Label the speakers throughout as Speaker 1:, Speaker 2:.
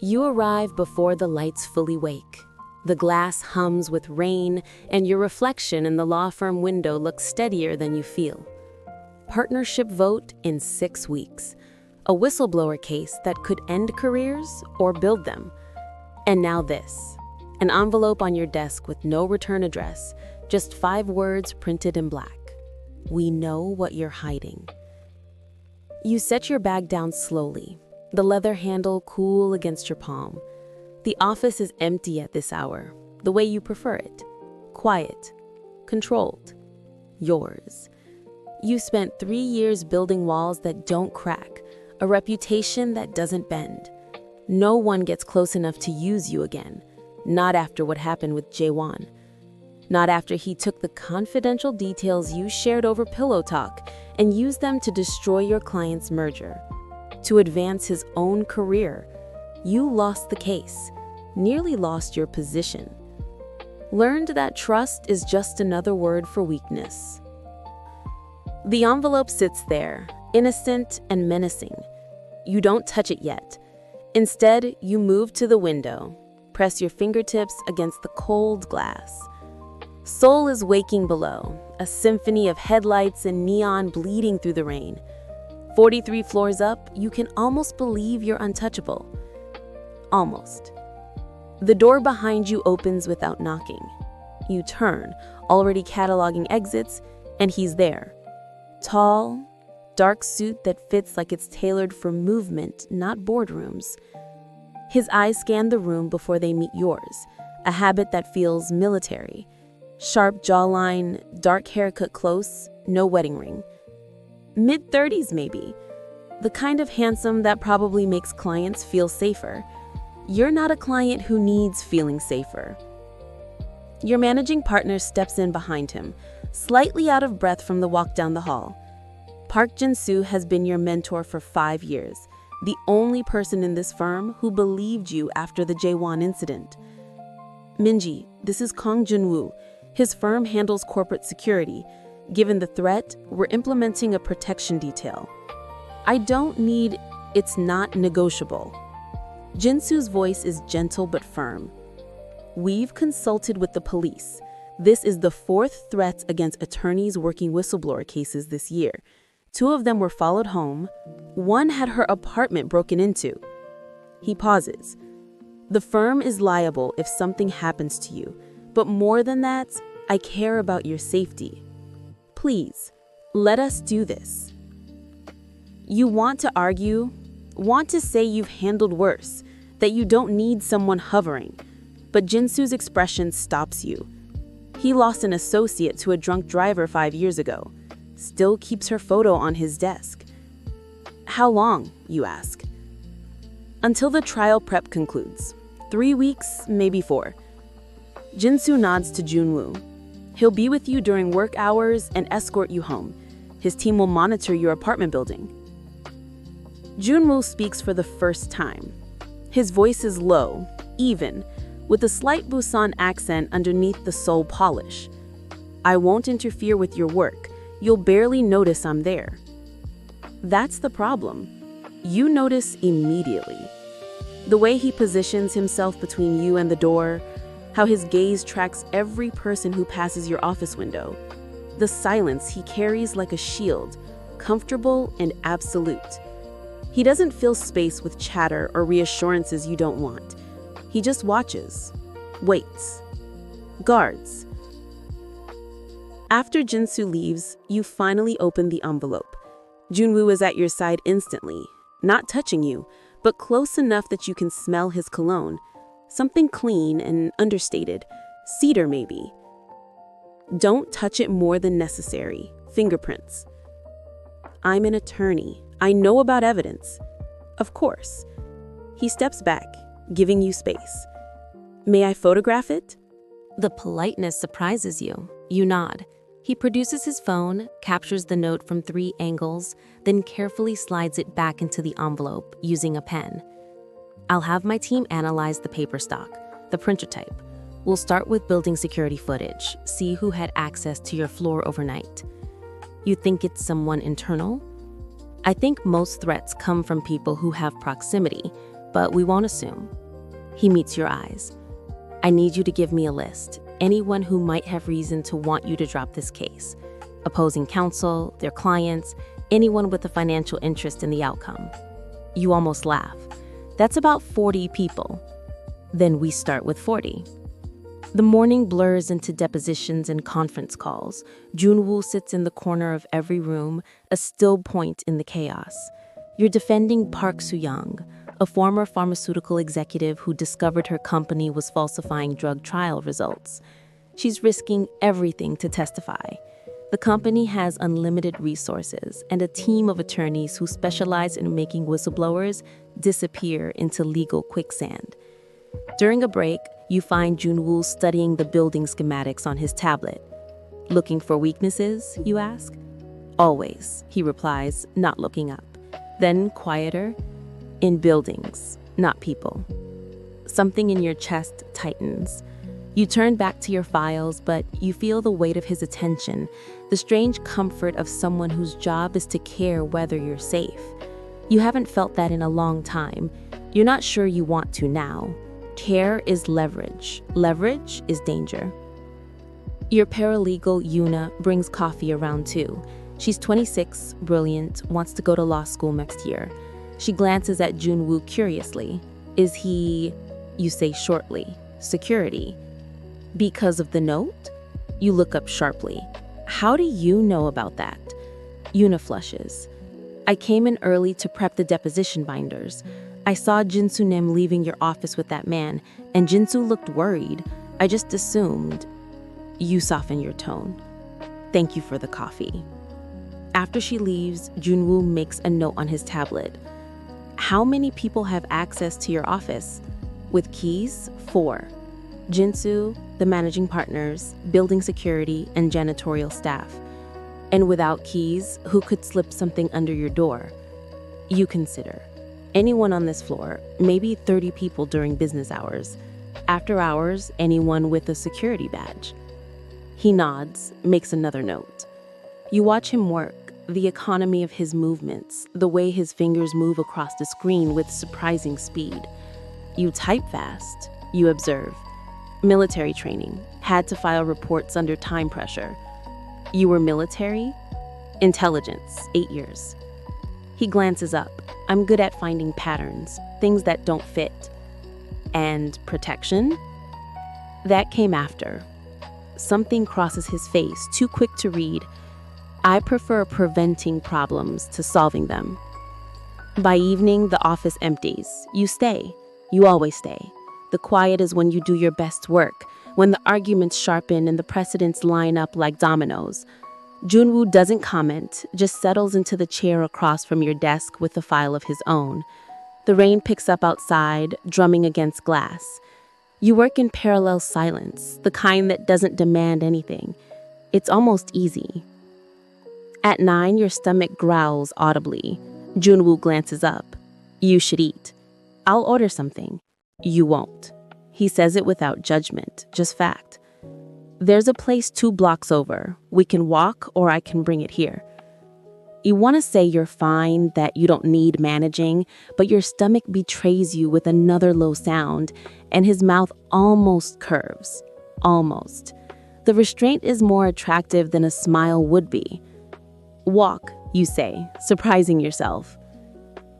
Speaker 1: You arrive before the lights fully wake. The glass hums with rain, and your reflection in the law firm window looks steadier than you feel. Partnership vote in 6 weeks. A whistleblower case that could end careers or build them. And now this. An envelope on your desk with no return address, just 5 words printed in black. We know what you're hiding. You set your bag down slowly, the leather handle cool against your palm. The office is empty at this hour, the way you prefer it. Quiet, controlled, yours. You spent 3 years building walls that don't crack, a reputation that doesn't bend. No one gets close enough to use you again, not after what happened with Jaewon. Not after he took the confidential details you shared over pillow talk and used them to destroy your client's merger. To advance his own career, you lost the case, nearly lost your position. Learned that trust is just another word for weakness. The envelope sits there, innocent and menacing. You don't touch it yet. Instead, you move to the window, press your fingertips against the cold glass. Seoul is waking below, a symphony of headlights and neon bleeding through the rain. 43 floors up, you can almost believe you're untouchable. Almost. The door behind you opens without knocking. You turn, already cataloging exits, and he's there. Tall, dark suit that fits like it's tailored for movement, not boardrooms. His eyes scan the room before they meet yours, a habit that feels military. Sharp jawline, dark haircut close, no wedding ring. Mid-30s maybe. The kind of handsome that probably makes clients feel safer. You're not a client who needs feeling safer. Your managing partner steps in behind him, slightly out of breath from the walk down the hall. Park Jin-soo has been your mentor for 5 years, the only person in this firm who believed you after the Jaewon incident. Minji, this is Kong Jun-woo. His firm handles corporate security. Given the threat, we're implementing a protection detail. I don't need, it's not negotiable. Jin-soo's voice is gentle but firm. We've consulted with the police. This is the 4th threat against attorneys working whistleblower cases this year. 2 of them were followed home. 1 had her apartment broken into. He pauses. The firm is liable if something happens to you. But more than that, I care about your safety. Please, let us do this. You want to argue, want to say you've handled worse, that you don't need someone hovering. But Jin-soo's expression stops you. He lost an associate to a drunk driver 5 years ago. Still keeps her photo on his desk. How long, you ask? Until the trial prep concludes. 3 weeks, maybe 4. Jin-soo nods to Jun-woo. He'll be with you during work hours and escort you home. His team will monitor your apartment building. Jun-woo speaks for the first time. His voice is low, even, with a slight Busan accent underneath the Seoul polish. I won't interfere with your work. You'll barely notice I'm there. That's the problem. You notice immediately. The way he positions himself between you and the door, how his gaze tracks every person who passes your office window. The silence he carries like a shield, comfortable and absolute. He doesn't fill space with chatter or reassurances you don't want. He just watches, waits, guards. After Jin-soo leaves, you finally open the envelope. Jun-woo is at your side instantly, not touching you, but close enough that you can smell his cologne. Something clean and understated. Cedar, maybe. Don't touch it more than necessary. Fingerprints. I'm an attorney. I know about evidence. Of course. He steps back, giving you space. May I photograph it? The politeness surprises you. You nod. He produces his phone, captures the note from 3 angles, then carefully slides it back into the envelope using a pen. I'll have my team analyze the paper stock, the printer type. We'll start with building security footage, see who had access to your floor overnight. You think it's someone internal? I think most threats come from people who have proximity, but we won't assume. He meets your eyes. I need you to give me a list. Anyone who might have reason to want you to drop this case. Opposing counsel, their clients, anyone with a financial interest in the outcome. You almost laugh. That's about 40 people. Then we start with 40. The morning blurs into depositions and conference calls. Junwoo sits in the corner of every room, a still point in the chaos. You're defending Park Soo-young, a former pharmaceutical executive who discovered her company was falsifying drug trial results. She's risking everything to testify. The company has unlimited resources and a team of attorneys who specialize in making whistleblowers disappear into legal quicksand. During a break, you find Junwoo studying the building schematics on his tablet. Looking for weaknesses, you ask? Always, he replies, not looking up. Then, quieter, in buildings, not people. Something in your chest tightens. You turn back to your files, but you feel the weight of his attention, the strange comfort of someone whose job is to care whether you're safe. You haven't felt that in a long time. You're not sure you want to now. Care is leverage. Leverage is danger. Your paralegal, Yuna, brings coffee around too. She's 26, brilliant, wants to go to law school next year. She glances at Junwoo curiously. Is he, you say shortly, security? Because of the note? You look up sharply. How do you know about that? Yuna flushes. I came in early to prep the deposition binders. I saw Jinsu Nim leaving your office with that man, and Jinsu looked worried. I just assumed. You soften your tone. Thank you for the coffee. After she leaves, Junwoo makes a note on his tablet. How many people have access to your office? With keys, 4. Jinsu, the managing partners, building security, and janitorial staff. And without keys, who could slip something under your door? You consider. Anyone on this floor, maybe 30 people during business hours. After hours, anyone with a security badge. He nods, makes another note. You watch him work, the economy of his movements, the way his fingers move across the screen with surprising speed. You type fast, you observe. Military training, had to file reports under time pressure. You were military? Intelligence, 8 years. He glances up. I'm good at finding patterns, things that don't fit. And protection? That came after. Something crosses his face, too quick to read. I prefer preventing problems to solving them. By evening, the office empties. You stay. You always stay. The quiet is when you do your best work, when the arguments sharpen and the precedents line up like dominoes. Junwoo doesn't comment, just settles into the chair across from your desk with a file of his own. The rain picks up outside, drumming against glass. You work in parallel silence, the kind that doesn't demand anything. It's almost easy. At 9, your stomach growls audibly. Junwoo glances up. You should eat. I'll order something. You won't. He says it without judgment, just fact. There's a place 2 blocks over. We can walk or I can bring it here. You want to say you're fine, that you don't need managing, but your stomach betrays you with another low sound, and his mouth almost curves. Almost. The restraint is more attractive than a smile would be. Walk, you say, surprising yourself.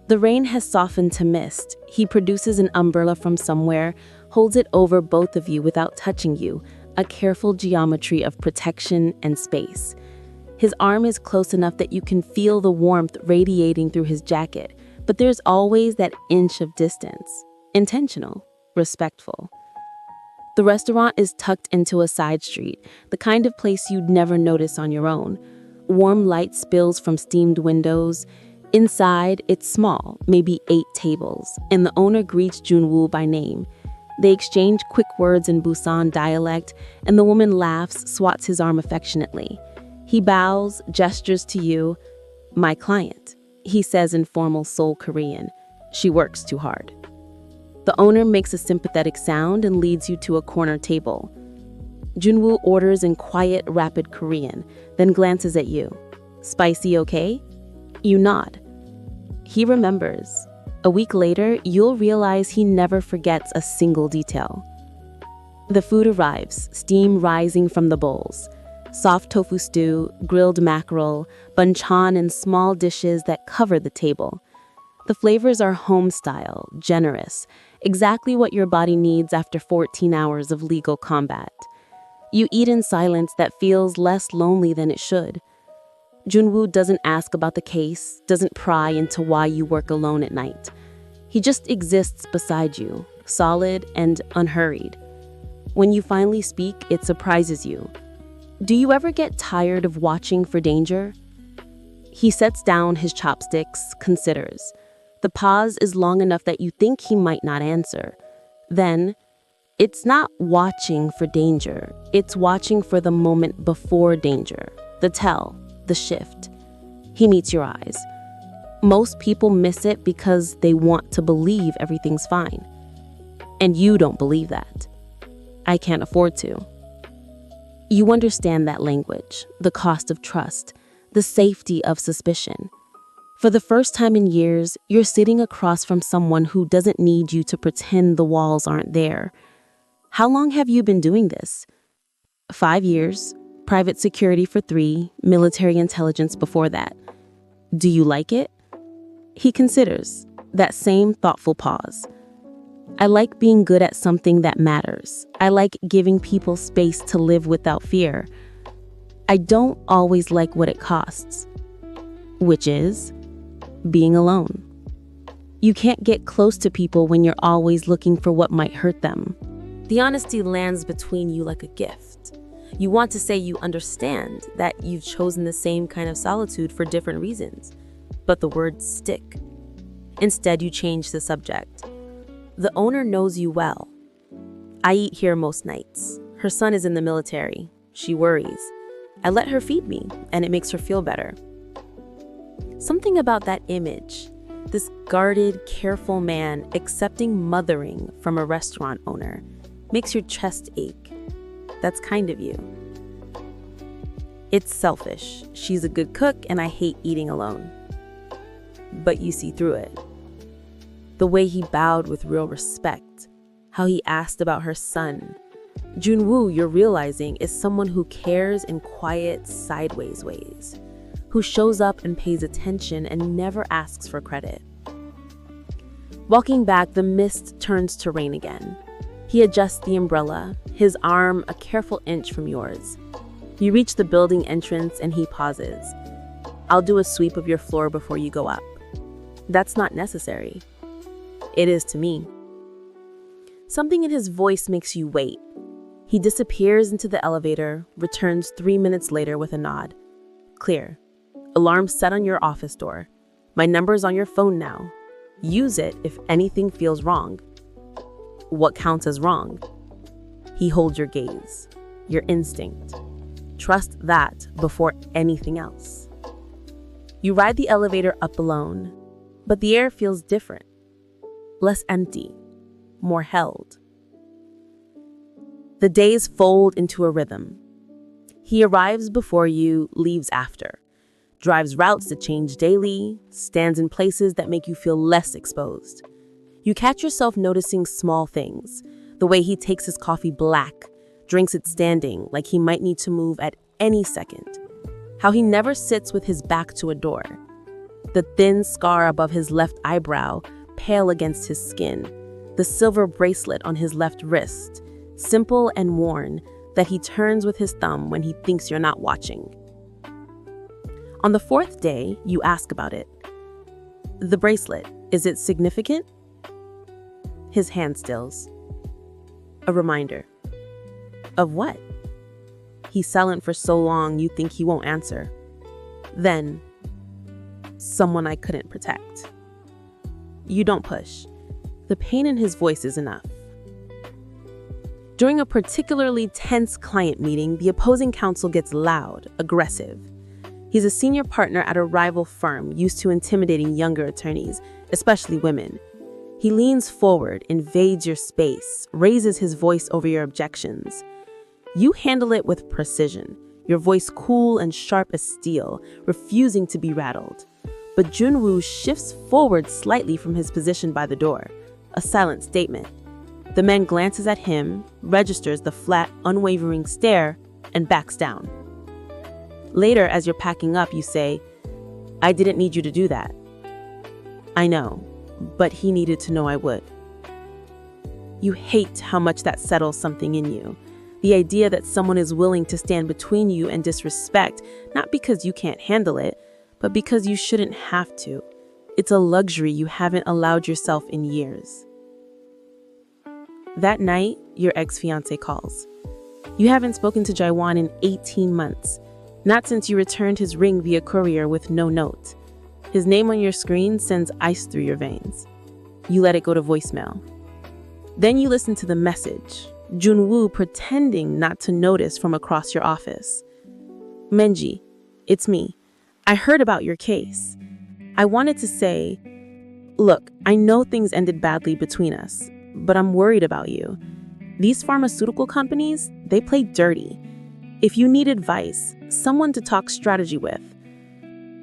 Speaker 1: The rain has softened to mist. He produces an umbrella from somewhere, holds it over both of you without touching you, a careful geometry of protection and space. His arm is close enough that you can feel the warmth radiating through his jacket, but there's always that inch of distance. Intentional, respectful. The restaurant is tucked into a side street, the kind of place you'd never notice on your own. Warm light spills from steamed windows. Inside, it's small, maybe 8 tables, and the owner greets Junwoo by name. They exchange quick words in Busan dialect, and the woman laughs, swats his arm affectionately. He bows, gestures to you. My client, he says in formal Seoul Korean. She works too hard. The owner makes a sympathetic sound and leads you to a corner table. Junwoo orders in quiet, rapid Korean, then glances at you. Spicy okay? You nod. He remembers. A week later, you'll realize he never forgets a single detail. The food arrives, steam rising from the bowls. Soft tofu stew, grilled mackerel, banchan, and small dishes that cover the table. The flavors are home-style, generous, exactly what your body needs after 14 hours of legal combat. You eat in silence that feels less lonely than it should. Junwoo doesn't ask about the case, doesn't pry into why you work alone at night. He just exists beside you, solid and unhurried. When you finally speak, it surprises you. Do you ever get tired of watching for danger? He sets down his chopsticks, considers. The pause is long enough that you think he might not answer. Then, it's not watching for danger. It's watching for the moment before danger, the tell, the shift. He meets your eyes. Most people miss it because they want to believe everything's fine. And you don't believe that. I can't afford to. You understand that language, the cost of trust, the safety of suspicion. For the first time in years, you're sitting across from someone who doesn't need you to pretend the walls aren't there. How long have you been doing this? 5 years, private security for 3, military intelligence before that. Do you like it? He considers, that same thoughtful pause. I like being good at something that matters. I like giving people space to live without fear. I don't always like what it costs, which is being alone. You can't get close to people when you're always looking for what might hurt them. The honesty lands between you like a gift. You want to say you understand that you've chosen the same kind of solitude for different reasons, but the words stick. Instead, you change the subject. The owner knows you well. I eat here most nights. Her son is in the military. She worries. I let her feed me, and it makes her feel better. Something about that image, this guarded, careful man accepting mothering from a restaurant owner, makes your chest ache. That's kind of you. It's selfish. She's a good cook, and I hate eating alone. But you see through it. The way he bowed with real respect, how he asked about her son. Junwoo, you're realizing, is someone who cares in quiet, sideways ways, who shows up and pays attention and never asks for credit. Walking back, the mist turns to rain again. He adjusts the umbrella, his arm a careful inch from yours. You reach the building entrance and he pauses. I'll do a sweep of your floor before you go up. That's not necessary. It is to me. Something in his voice makes you wait. He disappears into the elevator, returns 3 minutes later with a nod. Clear. Alarm set on your office door. My number's on your phone now. Use it if anything feels wrong. What counts as wrong? He holds your gaze, your instinct. Trust that before anything else. You ride the elevator up alone, but the air feels different. Less empty, more held. The days fold into a rhythm. He arrives before you, leaves after. Drives routes that change daily, stands in places that make you feel less exposed. You catch yourself noticing small things. The way he takes his coffee black, drinks it standing like he might need to move at any second. How he never sits with his back to a door. The thin scar above his left eyebrow, pale against his skin. The silver bracelet on his left wrist, simple and worn, that he turns with his thumb when he thinks you're not watching. On the 4th day, you ask about it. The bracelet, is it significant? His hand stills. A reminder. Of what? He's silent for so long you think he won't answer. Then, someone I couldn't protect. You don't push. The pain in his voice is enough. During a particularly tense client meeting, the opposing counsel gets loud, aggressive. He's a senior partner at a rival firm used to intimidating younger attorneys, especially women. He leans forward, invades your space, raises his voice over your objections. You handle it with precision, your voice cool and sharp as steel, refusing to be rattled.
Speaker 2: but Junwoo shifts forward slightly from his position by the door, a silent statement. The man glances at him, registers the flat, unwavering stare, and backs down. Later, as you're packing up, you say, "I didn't need you to do that." "I know, but he needed to know I would." You hate how much that settles something in you. The idea that someone is willing to stand between you and disrespect, not because you can't handle it, but because you shouldn't have to. It's a luxury you haven't allowed yourself in years. That night, your ex-fiancé calls. You haven't spoken to Jaewon in 18 months, not since you returned his ring via courier with no note. His name on your screen sends ice through your veins. You let it go to voicemail. Then you listen to the message, Junwoo pretending not to notice from across your office. "Menji, it's me. I heard about your case. I wanted to say, look, I know things ended badly between us, but I'm worried about you. These pharmaceutical companies, they play dirty. If you need advice, someone to talk strategy with."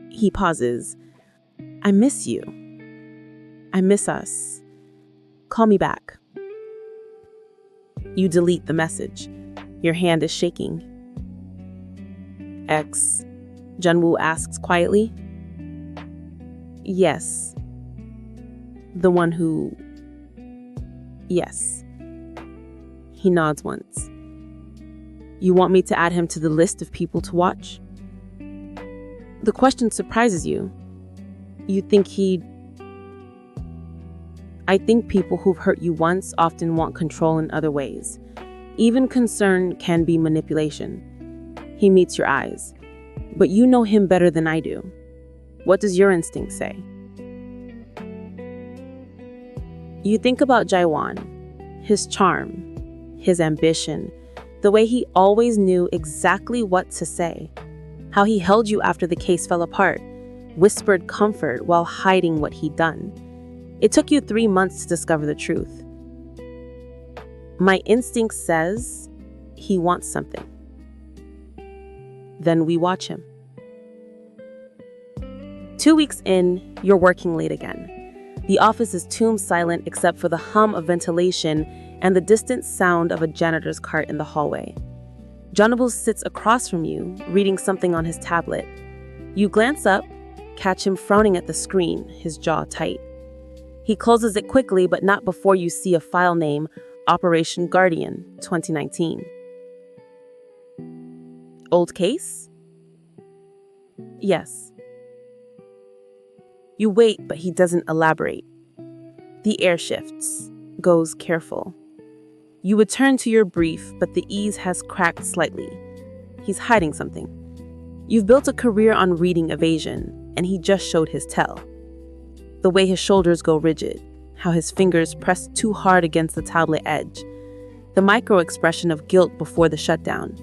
Speaker 2: He pauses. "I miss you. I miss us. Call me back." You delete the message. Your hand is shaking. "Ex?" Junwoo asks quietly. "Yes. The one who..." "Yes." He nods once. "You want me to add him to the list of people to watch?" The question surprises you. You think he'd... "I think people who've hurt you once often want control in other ways. Even concern can be manipulation." He meets your eyes. "But you know him better than I do. What does your instinct say?" You think about Jaewon, his charm, his ambition, the way he always knew exactly what to say, how he held you after the case fell apart, whispered comfort while hiding what he'd done. It took you 3 months to discover the truth. My instinct says he wants something. Then we watch him. 2 weeks in, you're working late again. The office is tomb silent except for the hum of ventilation and the distant sound of a janitor's cart in the hallway. Jonable sits across from you, reading something on his tablet. You glance up, catch him frowning at the screen, his jaw tight. He closes it quickly, but not before you see a file name, Operation Guardian, 2019. Old case? Yes. You wait, but he doesn't elaborate. The air shifts, goes careful. You would turn to your brief, but the ease has cracked slightly. He's hiding something. You've built a career on reading evasion, and he just showed his tell. The way his shoulders go rigid, how his fingers press too hard against the tablet edge, the micro-expression of guilt before the shutdown.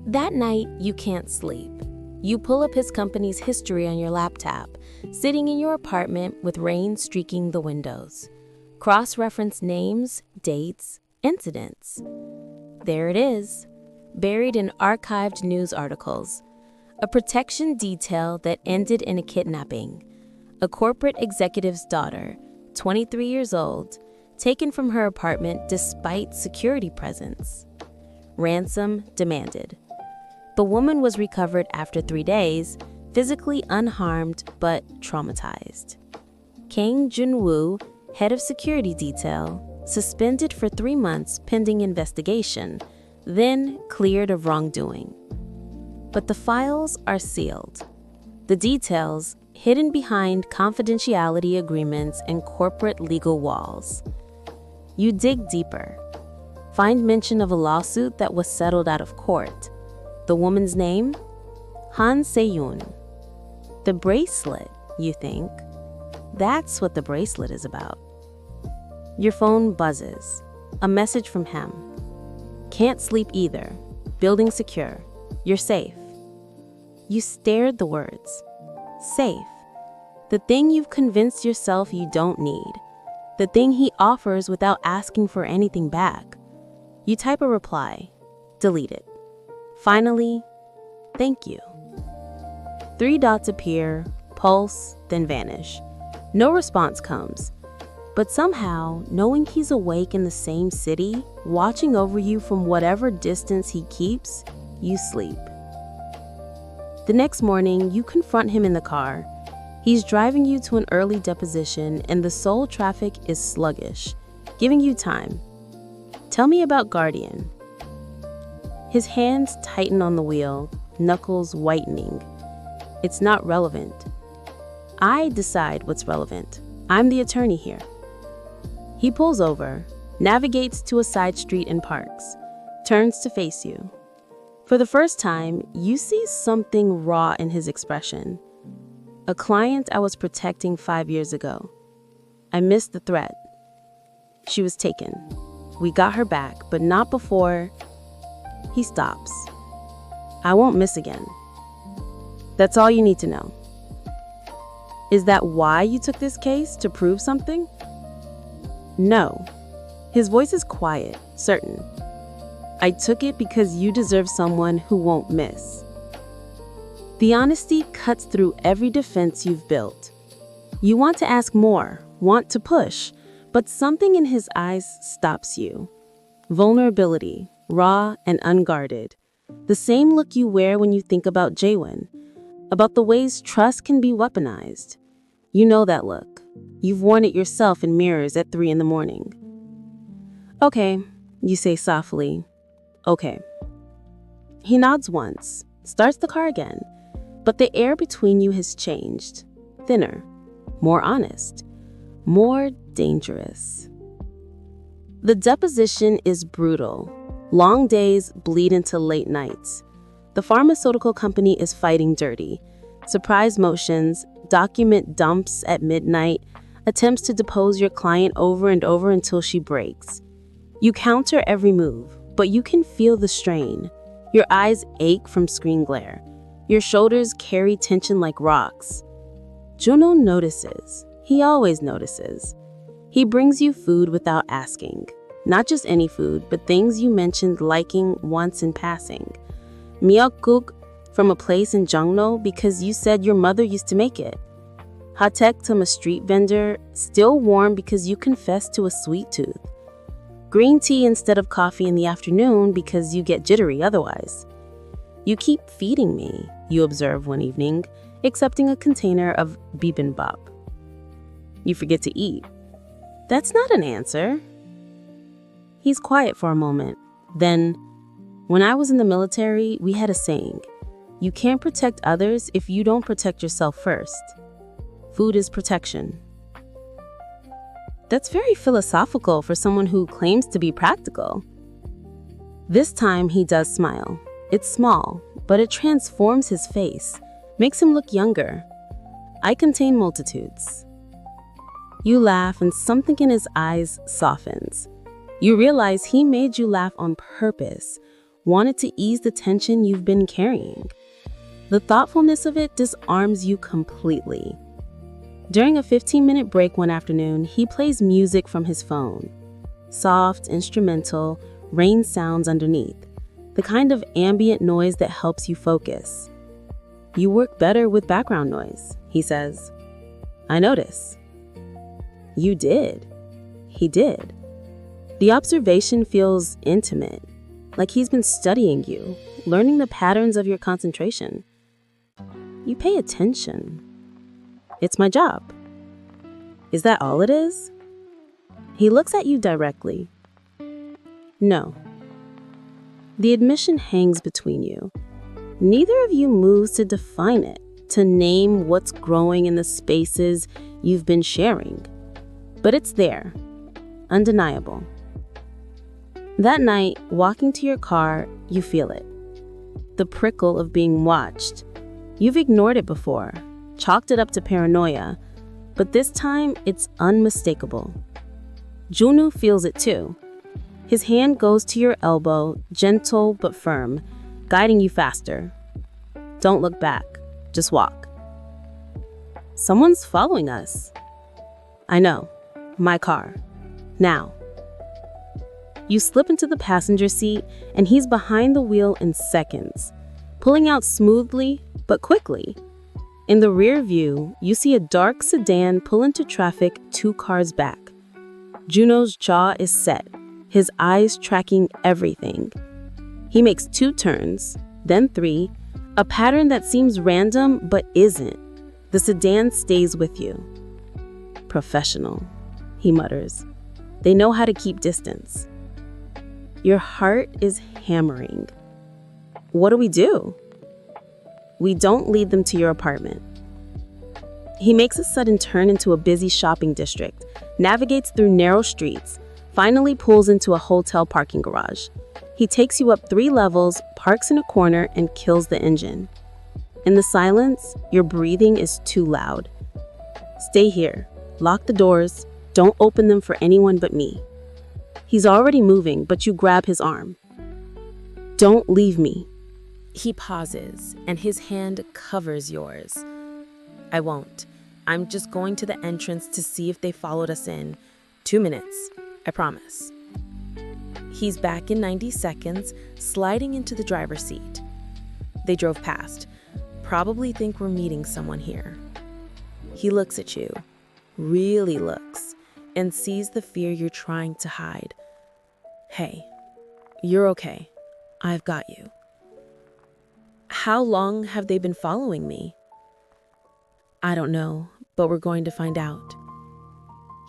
Speaker 1: That night, you can't sleep. You pull up his company's history on your laptop, sitting in your apartment with rain streaking the windows. Cross-reference names, dates, incidents. There it is, buried in archived news articles. A protection detail that ended in a kidnapping. A corporate executive's daughter, 23 years old, taken from her apartment despite security presence. Ransom demanded. The woman was recovered after 3 days, physically unharmed but traumatized. Kang Junwoo, head of security detail, suspended for 3 months pending investigation, then cleared of wrongdoing. But the files are sealed. The details hidden behind confidentiality agreements and corporate legal walls. You dig deeper. Find mention of a lawsuit that was settled out of court. The woman's name? Han Se-yoon. The bracelet, you think. That's what the bracelet is about. Your phone buzzes. A message from him. Can't sleep either. Building secure. You're safe. You stared the words. Safe. The thing you've convinced yourself you don't need. The thing he offers without asking for anything back. You type a reply. Delete it. Finally, thank you. 3 dots appear,
Speaker 2: pulse, then vanish. No response comes. But somehow, knowing he's awake in the same city, watching over you from whatever distance he keeps, you sleep. The next morning, you confront him in the car. He's driving you to an early deposition, and the Seoul traffic is sluggish, giving you time. Tell me about Guardian. His hands tighten on the wheel, knuckles whitening. It's not relevant. I decide what's relevant. I'm the attorney here. He pulls over, navigates to a side street and parks, turns to face you. For the first time, you see something raw in his expression. A client I was protecting 5 years ago. I missed the threat. She was taken. We got her back, but not before. He stops. I won't miss again. That's all you need to know. Is that why you took this case, to prove something? No. His voice is quiet, certain. I took it because you deserve someone who won't miss. The honesty cuts through every defense you've built. You want to ask more, want to push, but something in his eyes stops you. Vulnerability, raw and unguarded. The same look you wear when you think about Jaewon, about the ways trust can be weaponized. You know that look. You've worn it yourself in mirrors at 3 a.m. Okay, you say softly. Okay. He nods once, starts the car again, but the air between you has changed. Thinner, more honest, more dangerous. The deposition is brutal. Long days bleed into late nights. The pharmaceutical company is fighting dirty. Surprise motions, document dumps at midnight, attempts to depose your client over and over until she breaks. You counter every move, but you can feel the strain. Your eyes ache from screen glare. Your shoulders carry tension like rocks. Juno notices. He always notices. He brings you food without asking. Not just any food, but things you mentioned liking once in passing. Miyeokguk from a place in Jongno because you said your mother used to make it. Hatek from a street vendor, still warm because you confessed to a sweet tooth. Green tea instead of coffee in the afternoon because you get jittery otherwise. You keep feeding me, you observe one evening, accepting a container of bibimbap. You forget to eat. That's not an answer. He's quiet for a moment. Then, when I was in the military, we had a saying, you can't protect others if you don't protect yourself first. Food is protection. That's very philosophical for someone who claims to be practical. This time he does smile. It's small, but it transforms his face, makes him look younger. I contain multitudes. You laugh and something in his eyes softens. You realize he made you laugh on purpose, wanted to ease the tension you've been carrying. The thoughtfulness of it disarms you completely. During a 15-minute break one afternoon, he plays music from his phone. Soft, instrumental, rain sounds underneath. The kind of ambient noise that helps you focus. You work better with background noise, he says. I notice. You did. He did. The observation feels intimate, like he's been studying you, learning the patterns of your concentration. You pay attention. It's my job. Is that all it is? He looks at you directly. No. The admission hangs between you. Neither of you moves to define it, to name what's growing in the spaces you've been sharing. But it's there, undeniable. That night, walking to your car, you feel it. The prickle of being watched. You've ignored it before, chalked it up to paranoia, but this time it's unmistakable. Junwoo feels it too. His hand goes to your elbow, gentle but firm, guiding you faster. Don't look back, just walk. Someone's following us. I know, my car. Now. You slip into the passenger seat and he's behind the wheel in seconds, pulling out smoothly but quickly. In the rear view, you see a dark sedan pull into traffic 2 cars back. Juno's jaw is set, his eyes tracking everything. He makes 2 turns, then 3, a pattern that seems random but isn't. The sedan stays with you. Professional, he mutters. They know how to keep distance. Your heart is hammering. What do? We don't lead them to your apartment. He makes a sudden turn into a busy shopping district, navigates through narrow streets, finally pulls into a hotel parking garage. He takes you up 3 levels, parks in a corner, and kills the engine. In the silence, your breathing is too loud. Stay here. Lock the doors. Don't open them for anyone but me. He's already moving, but you grab his arm. Don't leave me.
Speaker 1: He pauses, and his hand covers yours. I won't. I'm just going to the entrance to see if they followed us in. 2 minutes, I promise. He's back in 90 seconds, sliding into the driver's seat. They drove past. Probably think we're meeting someone here. He looks at you, really looks, and sees the fear you're trying to hide. Hey, you're okay. I've got you. How long have they been following me? I don't know, but we're going to find out.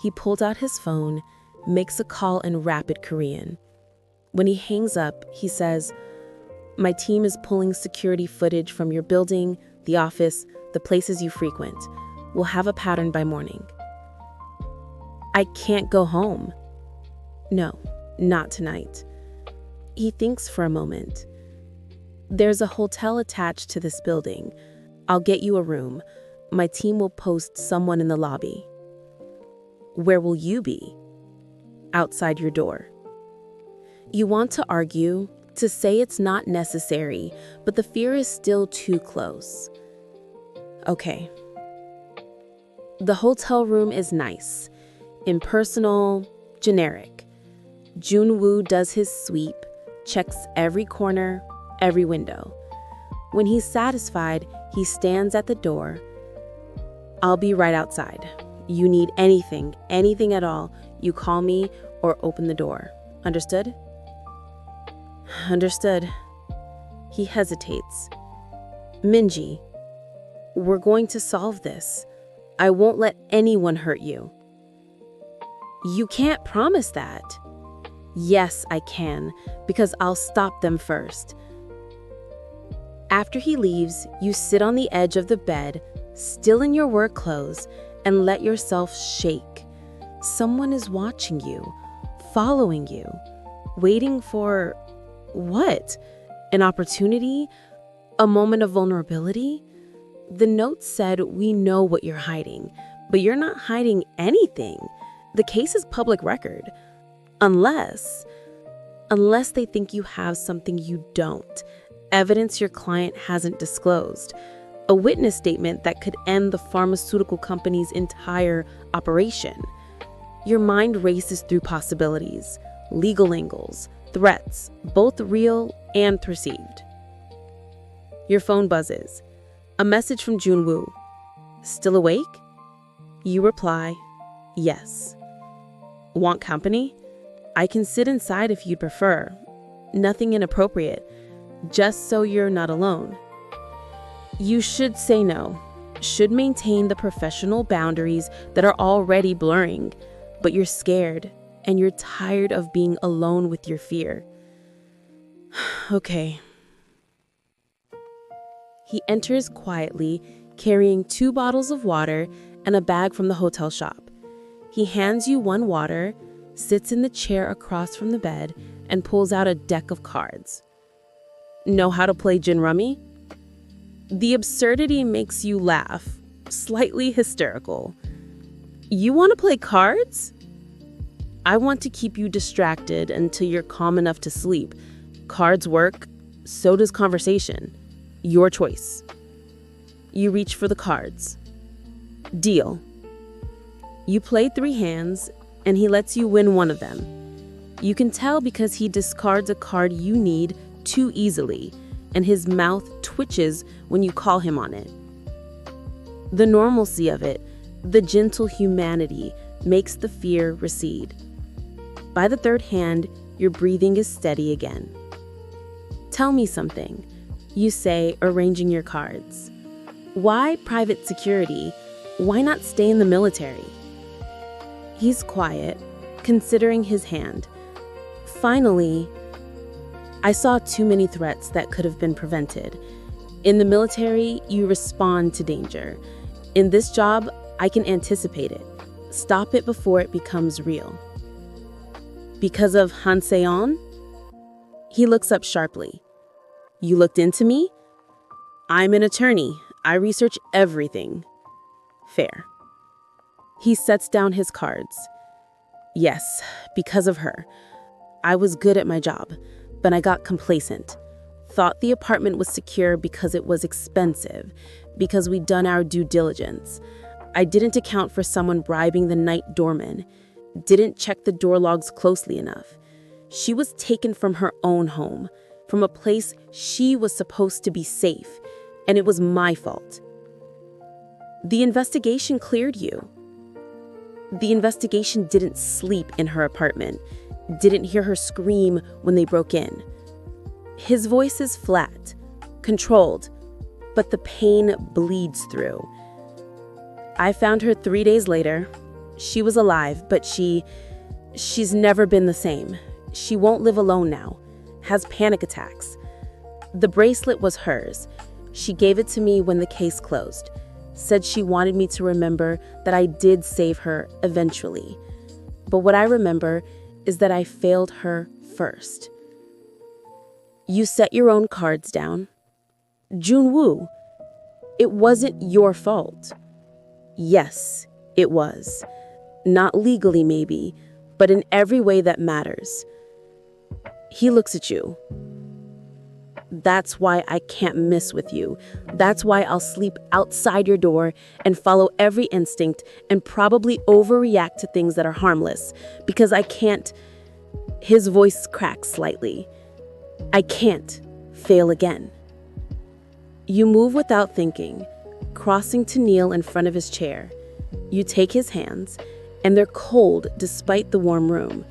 Speaker 1: He pulls out his phone, makes a call in rapid Korean. When he hangs up, he says, "My team is pulling security footage from your building, the office, the places you frequent. We'll have a pattern by morning." I can't go home. No, not tonight. He thinks for a moment. There's a hotel attached to this building. I'll get you a room. My team will post someone in the lobby. Where will you be? Outside your door. You want to argue, to say it's not necessary, but the fear is still too close. Okay. The hotel room is nice, impersonal, generic. Junwoo does his sweep, checks every corner, every window. When he's satisfied, he stands at the door. I'll be right outside. You need anything at all, you call me or open the door. Understood? Understood. He hesitates. Minji, we're going to solve this. I won't let anyone hurt you. You can't promise that. Yes, I can, because I'll stop them first. After he leaves, you sit on the edge of the bed, still in your work clothes, and let yourself shake. Someone is watching you, following you, waiting for what? An opportunity? A moment of vulnerability? The note said, "We know what you're hiding," but you're not hiding anything. The case is public record. Unless they think you have something you don't. Evidence your client hasn't disclosed. A witness statement that could end the pharmaceutical company's entire operation. Your mind races through possibilities, legal angles, threats, both real and perceived. Your phone buzzes. A message from Junwoo. Still awake? You reply, yes. Want company? I can sit inside if you'd prefer. Nothing inappropriate, just so you're not alone. You should say no, should maintain the professional boundaries that are already blurring, but you're scared and you're tired of being alone with your fear. Okay. He enters quietly, carrying 2 bottles of water and a bag from the hotel shop. He hands you 1 water, sits in the chair across from the bed, and pulls out a deck of cards. Know how to play gin rummy? The absurdity makes you laugh, slightly hysterical. You want to play cards? I want to keep you distracted until you're calm enough to sleep. Cards work, so does conversation. Your choice. You reach for the cards. Deal. You play 3 hands, and he lets you win 1 of them. You can tell because he discards a card you need too easily, and his mouth twitches when you call him on it.
Speaker 2: The normalcy of it, the gentle humanity, makes the fear recede. By the third hand, your breathing is steady again. "Tell me something," you say, arranging your cards. "Why private security? Why not stay in the military?" He's quiet, considering his hand. Finally, "I saw too many threats that could have been prevented. In the military, you respond to danger. In this job, I can anticipate it, stop it before it becomes real." "Because of Hanseon?" He looks up sharply. "You looked into me?" "I'm an attorney. I research everything." "Fair." He sets down his cards. "Yes, because of her. I was good at my job, but I got complacent. Thought the apartment was secure because it was expensive, because we'd done our due diligence. I didn't account for someone bribing the night doorman, didn't check the door logs closely enough. She was taken from her own home, from a place she was supposed to be safe, and it was my fault." "The investigation cleared you." "The investigation didn't sleep in her apartment, didn't hear her scream when they broke in." His voice is flat, controlled, but the pain bleeds through. "I found her 3 days later. She was alive, but she's never been the same. She won't live alone now, has panic attacks. The bracelet was hers. She gave it to me when the case closed. Said she wanted me to remember that I did save her eventually. But what I remember is that I failed her first." You set your own cards down. "Junwoo, it wasn't your fault." "Yes, it was. Not legally maybe, but in every way that matters." He looks at you. "That's why I can't miss with you. That's why I'll sleep outside your door and follow every instinct and probably overreact to things that are harmless, because I can't." His voice cracks slightly. "I can't fail again." You move without thinking, crossing to kneel in front of his chair. You take his hands, and they're cold despite the warm room.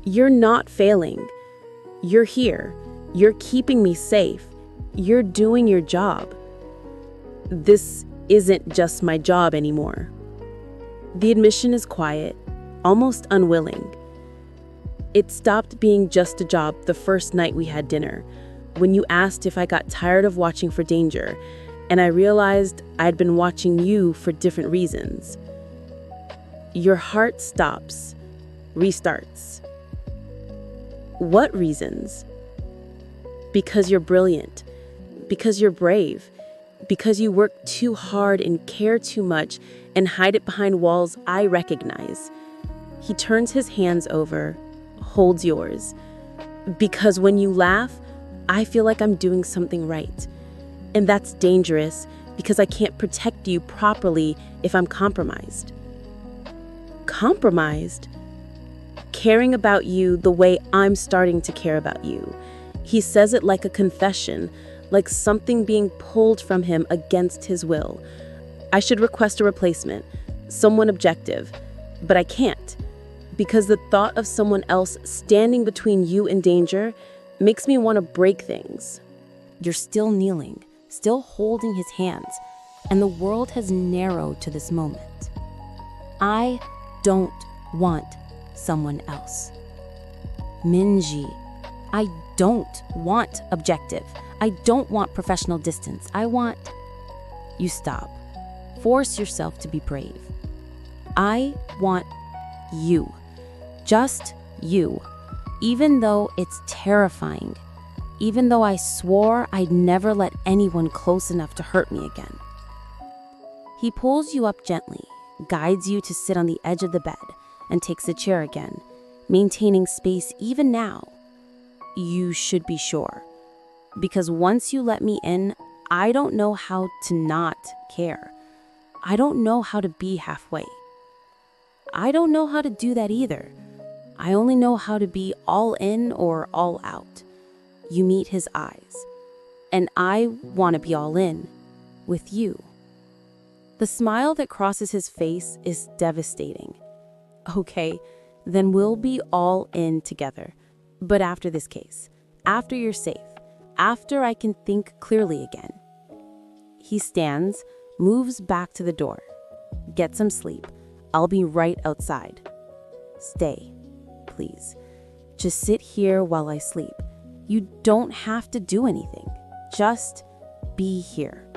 Speaker 2: "You're not failing. You're here. You're keeping me safe. You're doing your job." "This isn't just my job anymore." The admission is quiet, almost unwilling. "It stopped being just a job the first night we had dinner, when you asked if I got tired of watching for danger, and I realized I'd been watching you for different reasons." Your heart stops, restarts. "What reasons?" "Because you're brilliant, because you're brave, because you work too hard and care too much and hide it behind walls I recognize." He turns his hands over, holds yours. "Because when you laugh, I feel like I'm doing something right. And that's dangerous because I can't protect you properly if I'm compromised." "Compromised?" "Caring about you the way I'm starting to care about you." He says it like a confession, like something being pulled from him against his will. "I should request a replacement, someone objective, but I can't, because the thought of someone else standing between you and danger makes me want to break things."
Speaker 1: You're still kneeling, still holding his hands, and the world has narrowed to this moment. "I don't want someone else. Minji, I don't want objective. I don't want professional distance. I want..." You stop. Force yourself to be brave. "I want you. Just you. Even though it's terrifying. Even though I swore I'd never let anyone close enough to hurt me again." He pulls you up gently, guides you to sit on the edge of the bed, and takes a chair again, maintaining space even now. "You should be sure. Because once you let me in, I don't know how to not care. I don't know how to be halfway. I don't know how to do that either. I only know how to be all in or all out." You meet his eyes. "And I want to be all in with you." The smile that crosses his face is devastating. Okay, then we'll be all in together. But after this case, after you're safe, after I can think clearly again. He stands, moves back to the door. Get some sleep. I'll be right outside. Stay, please. Just sit here while I sleep. You don't have to do anything. Just be here.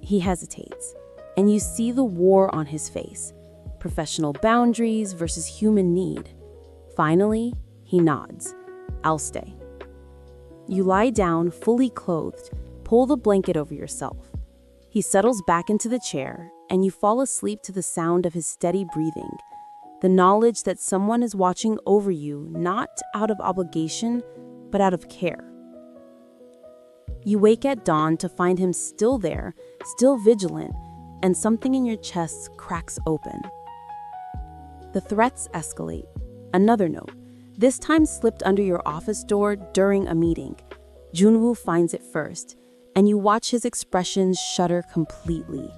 Speaker 1: He hesitates, and you see the war on his face. Professional boundaries versus human need. Finally, he nods. I'll stay. You lie down, fully clothed, pull the blanket over yourself. He settles back into the chair, and you fall asleep to the sound of his steady breathing. The knowledge that someone is watching over you, not out of obligation, but out of care. You wake at dawn to find him still there, still vigilant, and something in your chest cracks open. The threats escalate. Another note, this time slipped under your office door during a meeting. Junwoo finds it first, and you watch his expression shudder completely.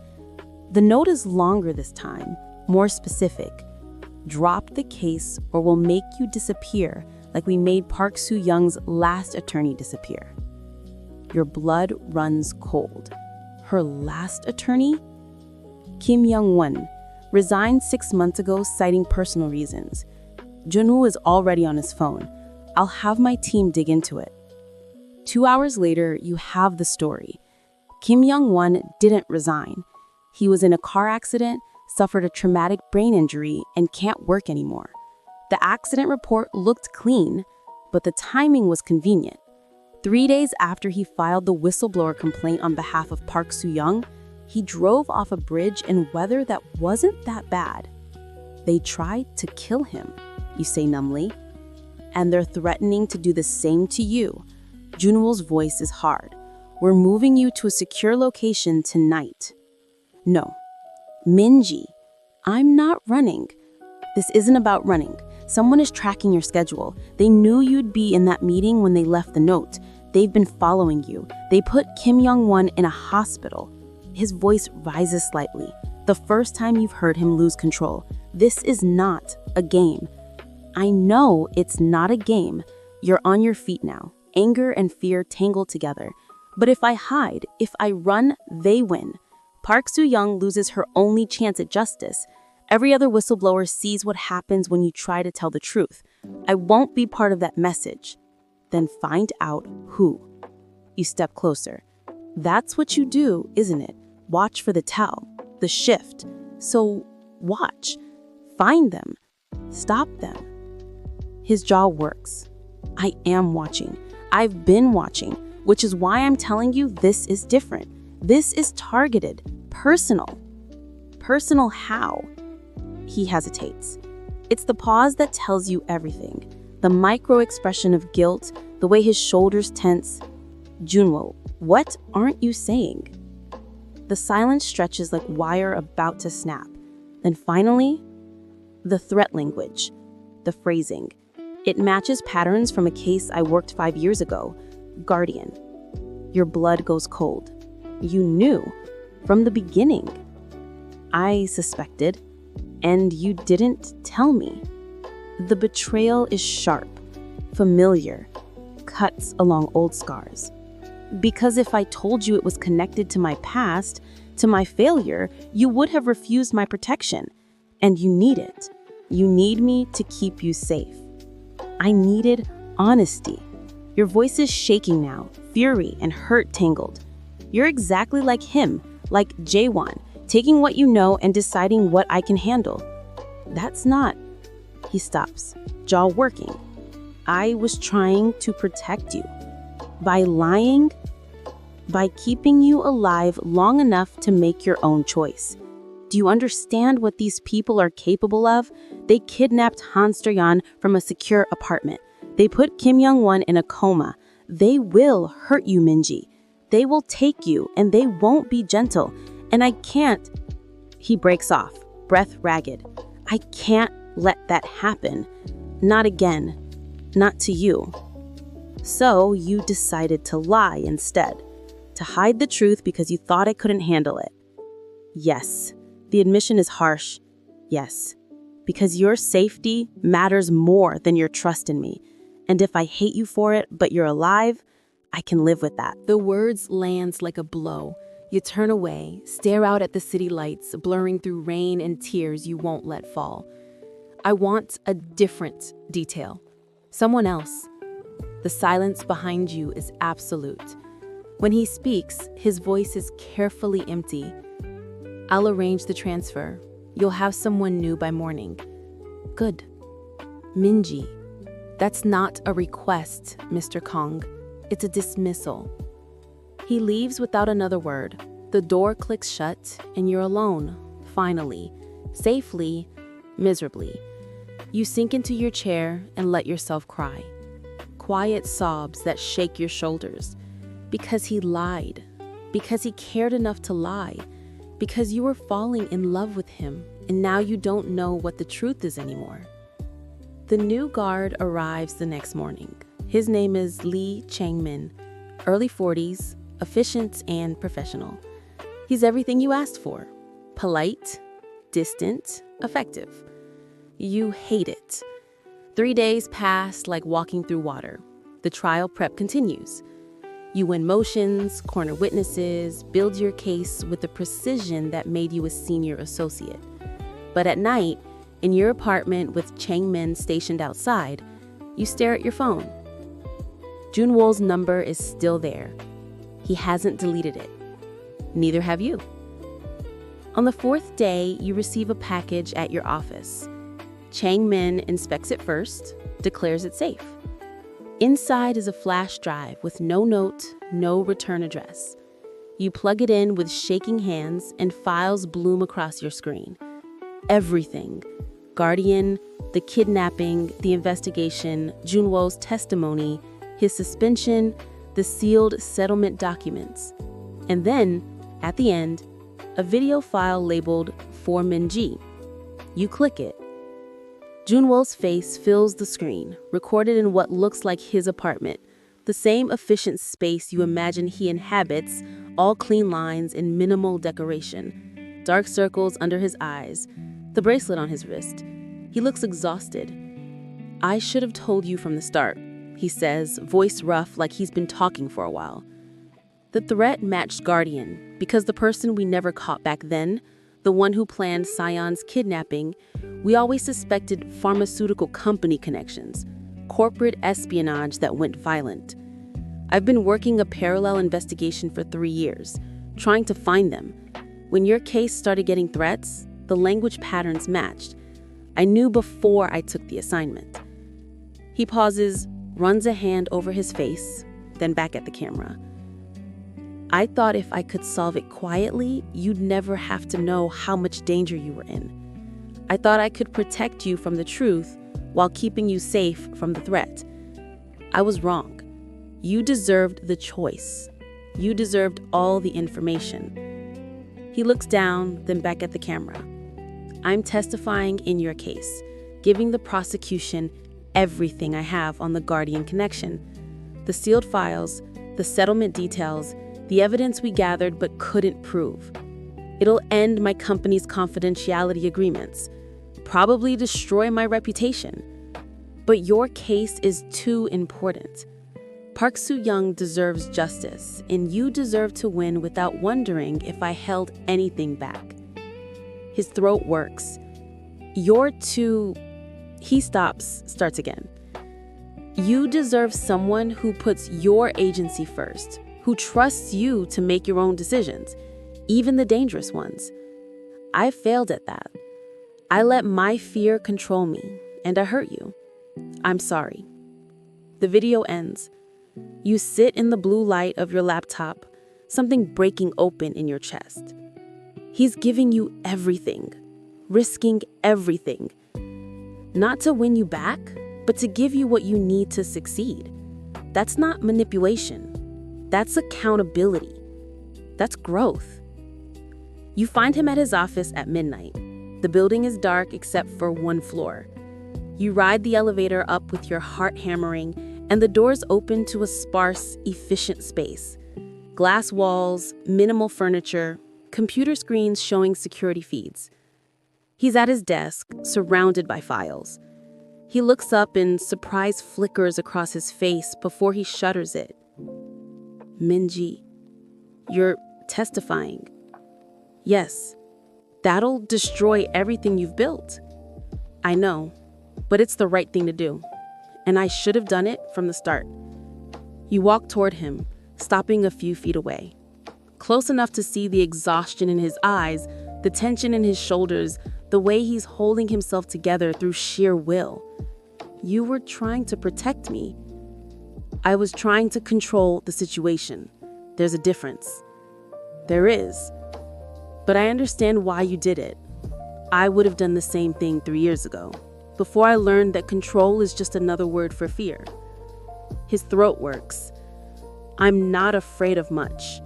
Speaker 1: The note is longer this time, more specific. Drop the case or we'll make you disappear like we made Park Soo-young's last attorney disappear. Your blood runs cold. Her last attorney? Kim Young-won resigned 6 months ago citing personal reasons. Junwoo is already on his phone. I'll have my team dig into it. 2 hours later, you have the story. Kim Young-won didn't resign. He was in a car accident, suffered a traumatic brain injury, and can't work anymore. The accident report looked clean, but the timing was convenient. 3 days after he filed the whistleblower complaint on behalf of Park Soo-young, he drove off a bridge in weather that wasn't that bad. They tried to kill him, you say numbly. And they're threatening to do the same to you. Junwoo's voice is hard. We're moving you to a secure location tonight. No. Minji, I'm not running. This isn't about running. Someone is tracking your schedule. They knew you'd be in that meeting when they left the note. They've been following you. They put Kim Young-won in a hospital. His voice rises slightly. The first time you've heard him lose control. This is not a game. I know it's not a game. You're on your feet now. Anger and fear tangled together. But if I hide, if I run, they win. Park Soo-young loses her only chance at justice. Every other whistleblower sees what happens when you try to tell the truth. I won't be part of that message. Then find out who. You step closer. That's what you do, isn't it? Watch for the tell, the shift. So watch. Find them. Stop them. His jaw works. I am watching. I've been watching, which is why I'm telling you this is different. This is targeted, personal. Personal how? He hesitates. It's the pause that tells you everything. The micro expression of guilt, the way his shoulders tense. Junwoo, what aren't you saying? The silence stretches like wire about to snap. Then finally, the threat language, the phrasing. It matches patterns from a case I worked 5 years ago, Guardian. Your blood goes cold. You knew from the beginning. I suspected, and you didn't tell me. The betrayal is sharp, familiar, cuts along old scars. Because if I told you it was connected to my past, to my failure, you would have refused my protection. And you need it. You need me to keep you safe. I needed honesty. Your voice is shaking now, fury and hurt tangled. You're exactly like him, like Jaewon, taking what you know and deciding what I can handle. That's not... He stops, jaw working. I was trying to protect you. By lying, by keeping you alive long enough to make your own choice. Do you understand what these people are capable of? They kidnapped Han Seo-yeon from a secure apartment. They put Kim Young-won in a coma. They will hurt you, Minji. They will take you, and they won't be gentle. And I can't... He breaks off, breath ragged. I can't let that happen. Not again. Not to you. So you decided to lie instead. To hide the truth because you thought I couldn't handle it.
Speaker 2: Yes. The admission is harsh. Yes. Because your safety matters more than your trust in me. And if I hate you for it, but you're alive, I can live with that.
Speaker 1: The words lands like a blow. You turn away, stare out at the city lights, blurring through rain and tears you won't let fall. I want a different detail. Someone else. The silence behind you is absolute. When he speaks, his voice is carefully empty. I'll arrange the transfer. You'll have someone new by morning. Good. Minji. That's not a request, Mr. Kong. It's a dismissal. He leaves without another word. The door clicks shut, and you're alone, finally, safely, miserably. You sink into your chair and let yourself cry. Quiet sobs that shake your shoulders. Because he lied. Because he cared enough to lie. Because you were falling in love with him, and now you don't know what the truth is anymore. The new guard arrives the next morning. His name is Lee Chang-min, early 40s, efficient and professional. He's everything you asked for. Polite, distant, effective. You hate it. 3 days pass like walking through water. The trial prep continues. You win motions, corner witnesses, build your case with the precision that made you a senior associate. But at night, in your apartment with Chang-min stationed outside, you stare at your phone. Junwo's number is still there. He hasn't deleted it. Neither have you. On the 4th day, you receive a package at your office. Chang-min inspects it first, declares it safe. Inside is a flash drive with no note, no return address. You plug it in with shaking hands and files bloom across your screen. Everything. Guardian, the kidnapping, the investigation, Junwo's testimony, his suspension, the sealed settlement documents. And then, at the end, a video file labeled for Minji. You click it. Junwo's face fills the screen, recorded in what looks like his apartment, the same efficient space you imagine he inhabits, all clean lines and minimal decoration. Dark circles under his eyes, the bracelet on his wrist. He looks exhausted. I should have told you from the start, he says, voice rough like he's been talking for a while. The threat matched Guardian, because the person we never caught back then, the one who planned Sion's kidnapping, we always suspected pharmaceutical company connections, corporate espionage that went violent. I've been working a parallel investigation for 3 years, trying to find them. When your case started getting threats, the language patterns matched. I knew before I took the assignment. He pauses, runs a hand over his face, then back at the camera. I thought if I could solve it quietly, you'd never have to know how much danger you were in. I thought I could protect you from the truth while keeping you safe from the threat. I was wrong. You deserved the choice. You deserved all the information. He looks down, then back at the camera. I'm testifying in your case, giving the prosecution everything I have on the Guardian connection. The sealed files, the settlement details, the evidence we gathered but couldn't prove. It'll end my company's confidentiality agreements, probably destroy my reputation. But your case is too important. Park Soo-young deserves justice, and you deserve to win without wondering if I held anything back. His throat works. You're too... He stops, starts again. You deserve someone who puts your agency first, who trusts you to make your own decisions, even the dangerous ones. I failed at that. I let my fear control me, and I hurt you. I'm sorry. The video ends. You sit in the blue light of your laptop, something breaking open in your chest. He's giving you everything, risking everything. Not to win you back, but to give you what you need to succeed. That's not manipulation. That's accountability. That's growth. You find him at his office at midnight. The building is dark except for one floor. You ride the elevator up with your heart hammering, and the doors open to a sparse, efficient space. Glass walls, minimal furniture,
Speaker 2: computer screens showing security feeds. He's at his desk, surrounded by files. He looks up and surprise flickers across his face before he shutters it. Minji, you're testifying. Yes, that'll destroy everything you've built. I know, but it's the right thing to do. And I should have done it from the start. You walk toward him, stopping a few feet away. Close enough to see the exhaustion in his eyes, the tension in his shoulders, the way he's holding himself together through sheer will. You were trying to protect me. I was trying to control the situation. There's a difference. There is. But I understand why you did it. I would have done the same thing 3 years ago, before I learned that control is just another word for fear. His throat works. I'm not afraid of much,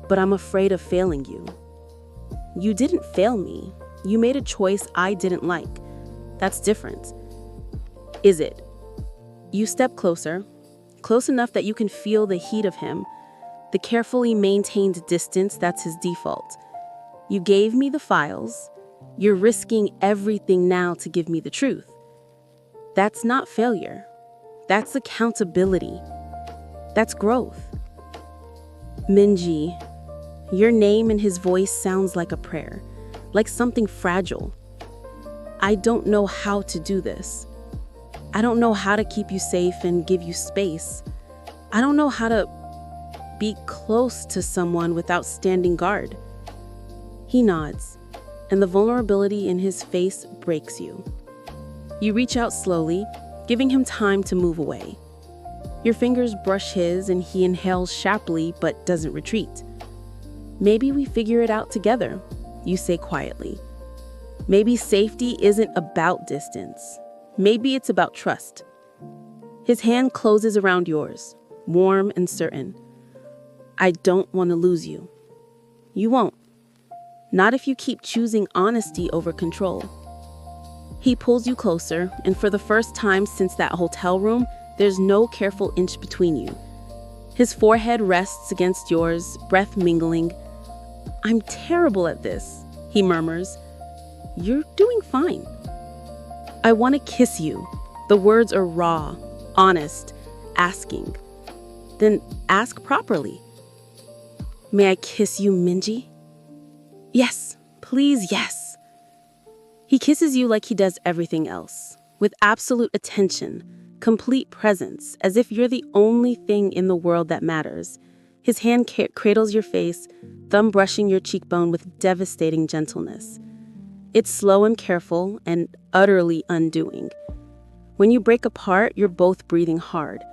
Speaker 2: but I'm afraid of failing you. You didn't fail me. You made a choice I didn't like. That's different. Is it? You step closer, close enough that you can feel the heat of him, the carefully maintained distance that's his default. You gave me the files. You're risking everything now to give me the truth. That's not failure. That's accountability. That's growth. Minji, your name in his voice sounds like a prayer, like something fragile. I don't know how to do this. I don't know how to keep you safe and give you space. I don't know how to be close to someone without standing guard. He nods, and the vulnerability in his face breaks you. You reach out slowly, giving him time to move away. Your fingers brush his, and he inhales sharply but doesn't retreat. Maybe we figure it out together, you say quietly. Maybe safety isn't about distance. Maybe it's about trust. His hand closes around yours, warm and certain. I don't want to lose you. You won't. Not if you keep choosing honesty over control. He pulls you closer, and for the first time since that hotel room, there's no careful inch between you. His forehead rests against yours, breath mingling. I'm terrible at this, he murmurs. You're doing fine. I want to kiss you. The words are raw, honest, asking. Then ask properly. May I kiss you, Minji? Yes, please, yes. He kisses you like he does everything else, with absolute attention, complete presence, as if you're the only thing in the world that matters. His hand cradles your face, thumb brushing your cheekbone with devastating gentleness. It's slow and careful and utterly undoing. When you break apart, you're both breathing hard.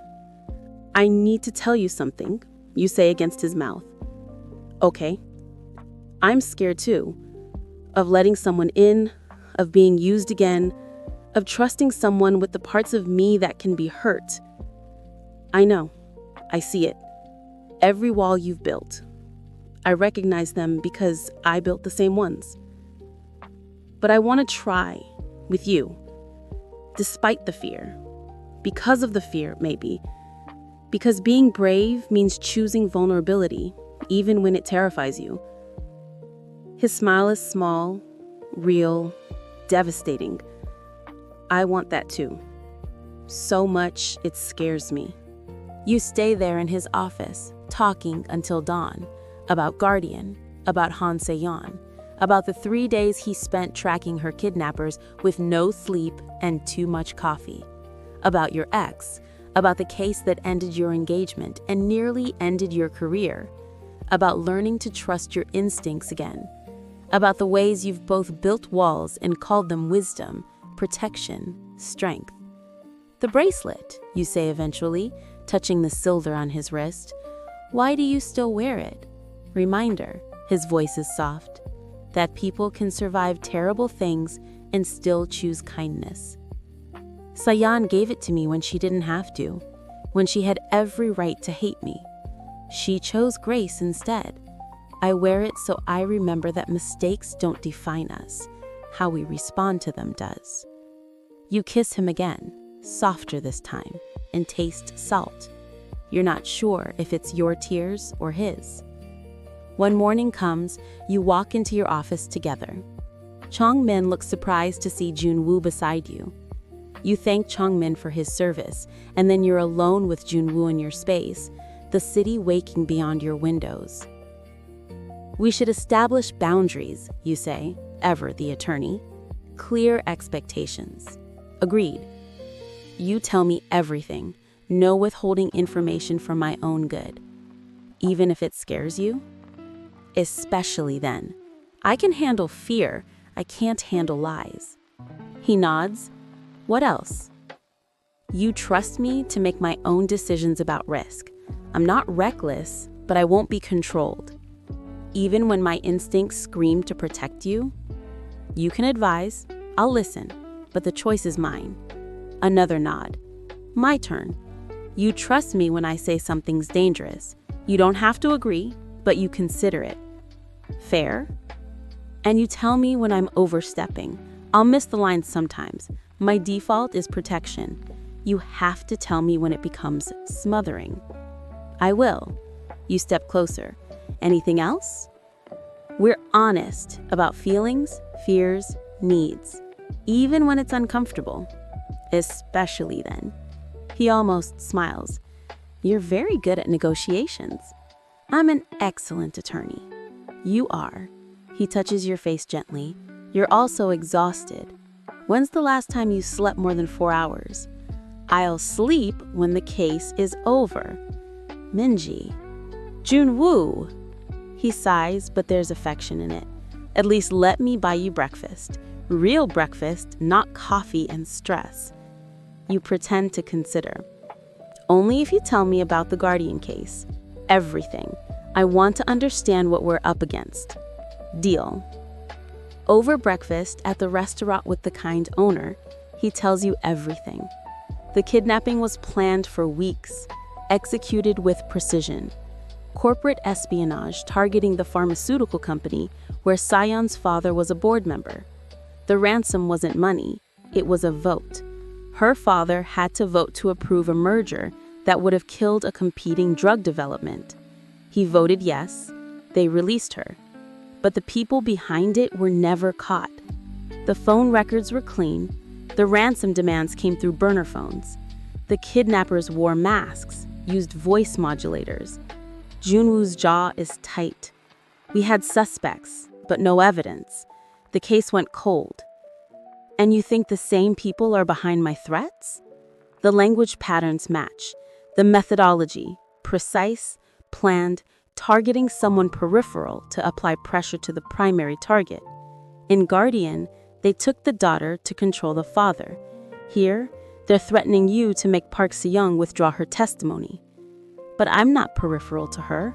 Speaker 2: I need to tell you something, you say against his mouth. Okay. I'm scared too, of letting someone in, of being used again, of trusting someone with the parts of me that can be hurt. I know. I see it. Every wall you've built. I recognize them because I built the same ones. But I want to try with you, despite the fear. Because of the fear, maybe. Because being brave means choosing vulnerability, even when it terrifies you. His smile is small, real, devastating. I want that too. So much it scares me. You stay there in his office, talking until dawn, about Guardian, about Han Se-yeon, about the 3 days he spent tracking her kidnappers with no sleep and too much coffee, about your ex, about the case that ended your engagement and nearly ended your career, about learning to trust your instincts again, about the ways you've both built walls and called them wisdom, protection, strength. The bracelet, you say eventually, touching the silver on his wrist. Why do you still wear it? Reminder, his voice is soft, that people can survive terrible things and still choose kindness. Se-yeon gave it to me when she didn't have to, when she had every right to hate me. She chose grace instead. I wear it so I remember that mistakes don't define us. How we respond to them does. You kiss him again, softer this time, and taste salt. You're not sure if it's your tears or his.
Speaker 1: When morning comes, you walk into your office together. Chong Min looks surprised to see Junwoo beside you. You thank Chong Min for his service, and then you're alone with Junwoo in your space, the city waking beyond your windows. We should establish boundaries, you say, ever the attorney. Clear expectations. Agreed. You tell me everything, no withholding information for my own good. Even if it scares you? Especially then. I can handle fear, I can't handle lies. He nods. What else? You trust me to make my own decisions about risk. I'm not reckless, but I won't be controlled. Even when my instincts scream to protect you? You can advise, I'll listen, but the choice is mine. Another nod. My turn. You trust me when I say something's dangerous. You don't have to agree, but you consider it. Fair? And you tell me when I'm overstepping. I'll miss the line sometimes. My default is protection. You have to tell me when it becomes smothering. I will. You step closer. Anything else? We're honest about feelings, fears, needs, even when it's uncomfortable. Especially then. He almost smiles. You're very good at negotiations. I'm an excellent attorney. You are. He touches your face gently. You're also exhausted. When's the last time you slept more than 4 hours? I'll sleep when the case is over. Minji. Junwoo. He sighs, but there's affection in it. At least let me buy you breakfast. Real breakfast, not coffee and stress. You pretend to consider. Only if you tell me about the Guardian case. Everything. I want to understand what we're up against. Deal. Over breakfast at the restaurant with the kind owner, he tells you everything. The kidnapping was planned for weeks, executed with precision. Corporate espionage targeting the pharmaceutical company where Sion's father was a board member. The ransom wasn't money, it was a vote. Her father had to vote to approve a merger that would have killed a competing drug development. He voted yes, they released her. But the people behind it were never caught. The phone records were clean, the ransom demands came through burner phones. The kidnappers wore masks, used voice modulators. Junwoo's jaw is tight. We had suspects, but no evidence. The case went cold. And you think the same people are behind my threats? The language patterns match. The methodology, precise, planned, targeting someone peripheral to apply pressure to the primary target. In Guardian, they took the daughter to control the father. Here, they're threatening you to make Park Se-young withdraw her testimony. But I'm not peripheral to her.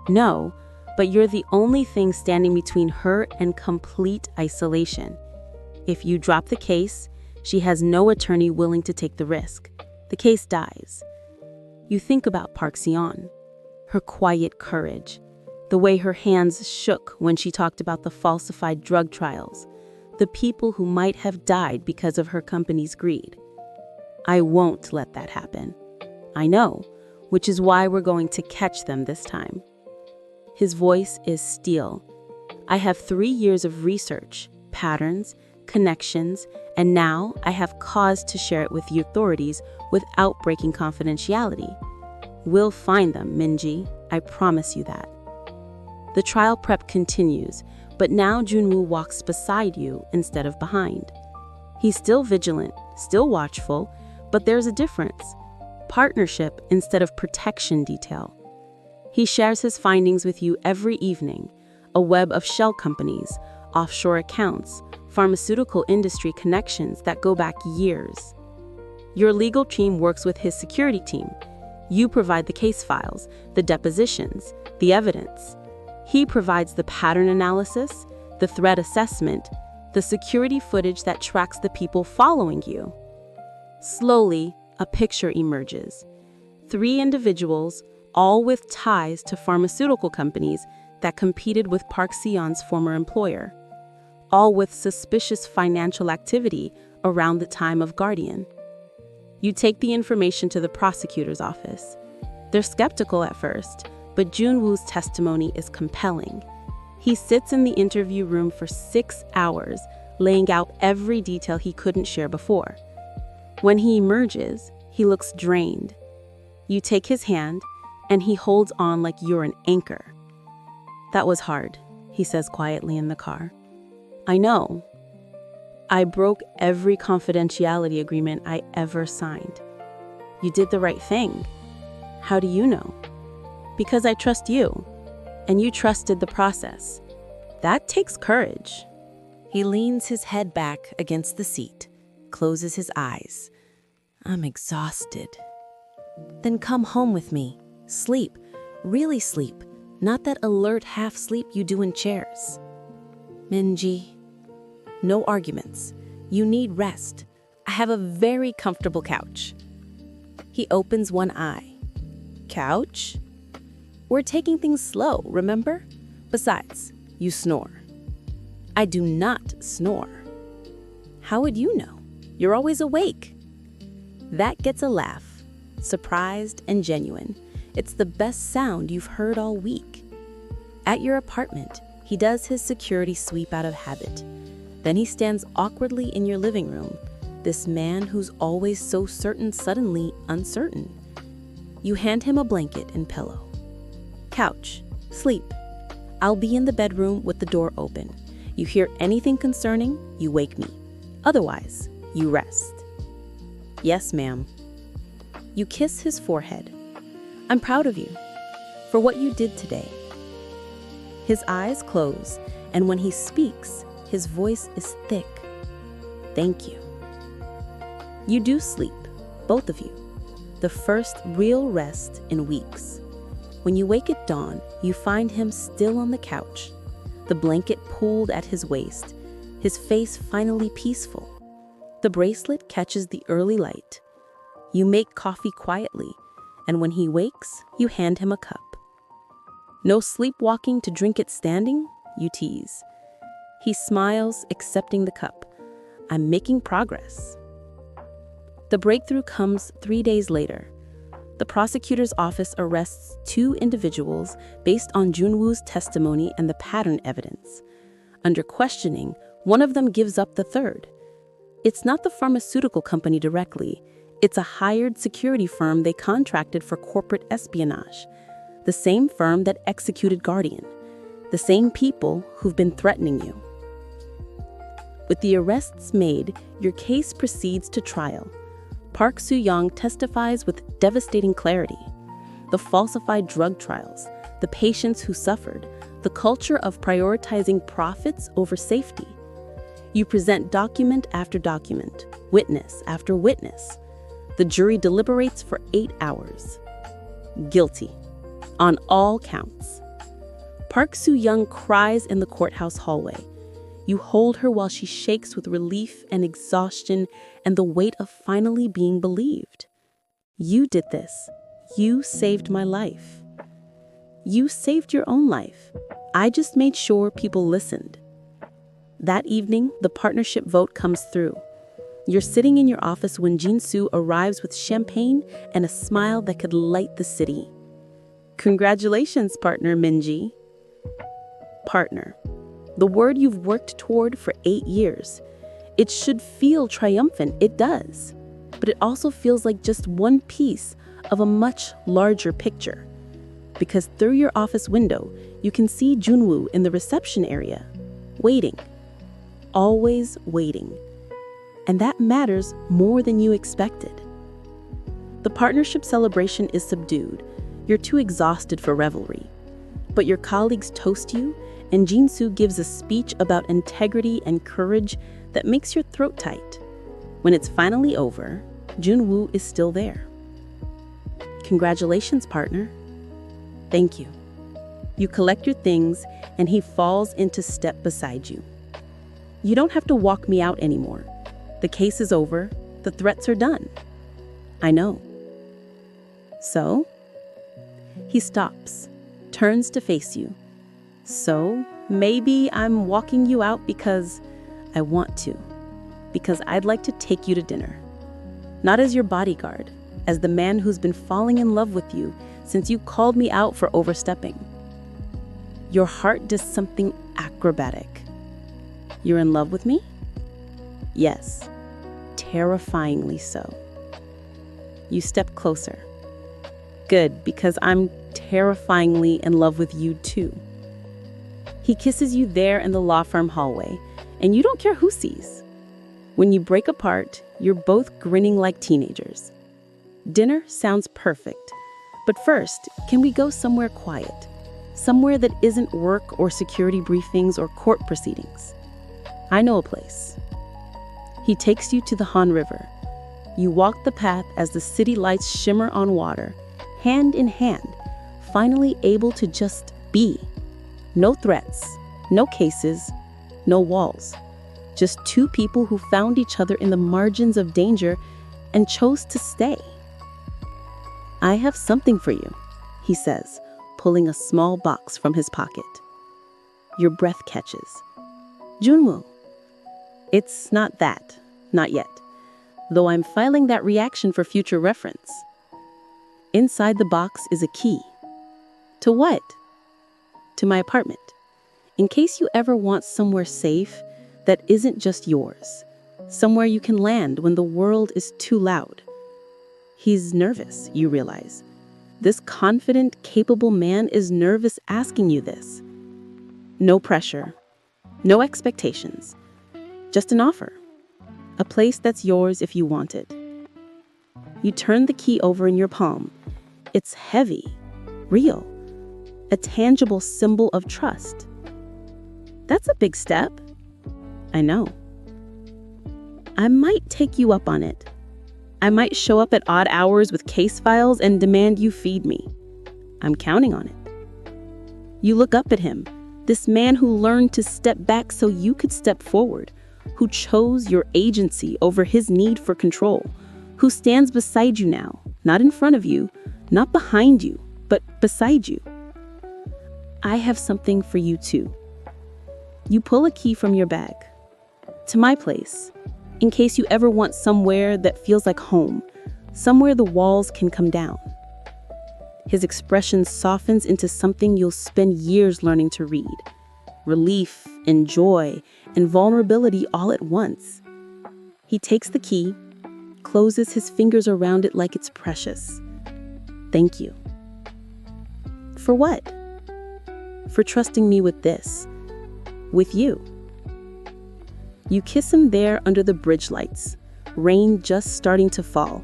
Speaker 1: No, but you're the only thing standing between her and complete isolation. If you drop the case, she has no attorney willing to take the risk. The case dies. You think about Park Se-young, her quiet courage, the way her hands shook when she talked about the falsified drug trials, the people who might have died because of her company's greed. I won't let that happen. I know, which is why we're going to catch them this time. His voice is steel. I have 3 years of research, patterns, connections, and now I have cause to share it with the authorities without breaking confidentiality. We'll find them, Minji. I promise you that. The trial prep continues, but now Junwoo walks beside you instead of behind. He's still vigilant, still watchful, but there's a difference. Partnership instead of protection detail. He shares his findings with you every evening, a web of shell companies, offshore accounts, pharmaceutical industry connections that go back years. Your legal team works with his security team. You provide the case files, the depositions, the evidence. He provides the pattern analysis, the threat assessment, the security footage that tracks the people following you. Slowly, a picture emerges. 3 individuals, all with ties to pharmaceutical companies that competed with Park Se-young's former employer. All with suspicious financial activity around the time of Guardian. You take the information to the prosecutor's office. They're skeptical at first,
Speaker 2: But Junwoo's testimony is compelling. He sits in the interview room for 6 hours, laying out every detail he couldn't share before. When he emerges, he looks drained. You take his hand, and he holds on like you're an anchor. "That was hard," he says quietly in the car. "I know. I broke every confidentiality agreement I ever signed. You did the right thing. How do you know?" "Because I trust you, and you trusted the process. That takes courage."
Speaker 1: He leans his head back against the seat, closes his eyes. "I'm exhausted." "Then come home with me. Sleep. Really sleep. Not that alert half sleep you do in chairs." "Minji, no arguments. You need rest. I have a very comfortable couch." He opens one eye. "Couch? We're taking things slow, remember? Besides, you snore." "I do not snore." "How would you know? You're always awake." That gets a laugh, surprised and genuine. It's the best sound you've heard all week. At your apartment, he does his security sweep out of habit. Then he stands awkwardly in your living room, this man who's always so certain suddenly uncertain. You hand him a blanket and pillow. "Couch, sleep. I'll be in the bedroom with the door open. You hear anything concerning, you wake me. Otherwise, you rest." "Yes, ma'am." You kiss his forehead. "I'm proud of you for what you did today." His eyes close, and when he speaks, his voice is thick. "Thank you." You do sleep, both of you, the first real rest in weeks. When you wake at dawn, you find him still on the couch, the blanket pulled at his waist, his face finally peaceful. The bracelet catches the early light. You make coffee quietly, and when he wakes, you hand him a cup. "No sleepwalking to drink it standing?" you tease. He smiles, accepting the cup. "I'm making progress." The breakthrough comes 3 days later. The prosecutor's office arrests 2 individuals based on Junwoo's testimony and the pattern evidence. Under questioning, one of them gives up the third. It's not the pharmaceutical company directly. It's a hired security firm they contracted for corporate espionage. The same firm that executed Guardian. The same people who've been threatening you. With the arrests made, your case proceeds to trial. Park Soo-young testifies with devastating clarity. The falsified drug trials, the patients who suffered, the culture of prioritizing profits over safety. You present document after document, witness after witness. The jury deliberates for 8 hours. Guilty. On all counts. Park Soo-young cries in the courthouse hallway. You hold her while she shakes with relief and exhaustion and the weight of finally being believed. "You did this. You saved my life." "You saved your own life. I just made sure people listened." That evening, the partnership vote comes through. You're sitting in your office when Jin-soo arrives with champagne and a smile that could light the city. "Congratulations, partner Minji." Partner. The word you've worked toward for 8 years. It should feel triumphant, it does. But it also feels like just one piece of a much larger picture. Because through your office window, you can see Junwoo in the reception area, waiting. Always waiting. And that matters more than you expected. The partnership celebration is subdued. You're too exhausted for revelry. But your colleagues toast you, and Jin-soo gives a speech about integrity and courage that makes your throat tight. When it's finally over, Junwoo is still there. "Congratulations, partner." "Thank you." You collect your things, and he falls into step beside you. "You don't have to walk me out anymore. The case is over. The threats are done." "I know." "So?" He stops, turns to face you. "So, maybe I'm walking you out because I want to. Because I'd like to take you to dinner. Not as your bodyguard,
Speaker 2: as the man who's been falling in love with you since you called me out for overstepping. Your heart does something acrobatic. You're in love with me? Yes, terrifyingly so. You step closer. Good, because I'm terrifyingly in love with you too. He kisses you there in the law firm hallway, and you don't care who sees. When you break apart, you're both grinning like teenagers. Dinner sounds perfect, but first, can we go somewhere quiet? Somewhere that isn't work or security briefings or court proceedings. I know a place. He takes you to the Han River. You walk the path as the city lights shimmer on water, hand in hand, finally able to just be. No threats, no cases, no walls. Just two people who found each other in the margins of danger and chose to stay. I have something for you, he says, pulling a small box from his pocket. Your breath catches. Junwoo. It's not that, not yet, though I'm filing that reaction for future reference. Inside the box is a key. To what? To my apartment. In case you ever want somewhere safe that isn't just yours, somewhere you can land when the world is too loud. He's nervous, you realize. This confident, capable man is nervous asking you this. No pressure, no expectations, just an offer. A place that's yours if you want it. You turn the key over in your palm. It's heavy, real, a tangible symbol of trust. That's a big step. I know. I might take you up on it. I might show up at odd hours with case files and demand you feed me. I'm counting on it. You look up at him, this man who learned to step back so you could step forward, who chose your agency over his need for control, who stands beside you now, not in front of you, not behind you, but beside you. I have something for you too. You pull a key from your bag. To my place, in case you ever want somewhere that feels like home, somewhere the walls can come down. His expression softens into something you'll spend years learning to read. Relief and joy and vulnerability all at once. He takes the key, closes his fingers around it like it's precious. Thank you. For what? For trusting me with this. With you. You kiss him there under the bridge lights, rain just starting to fall.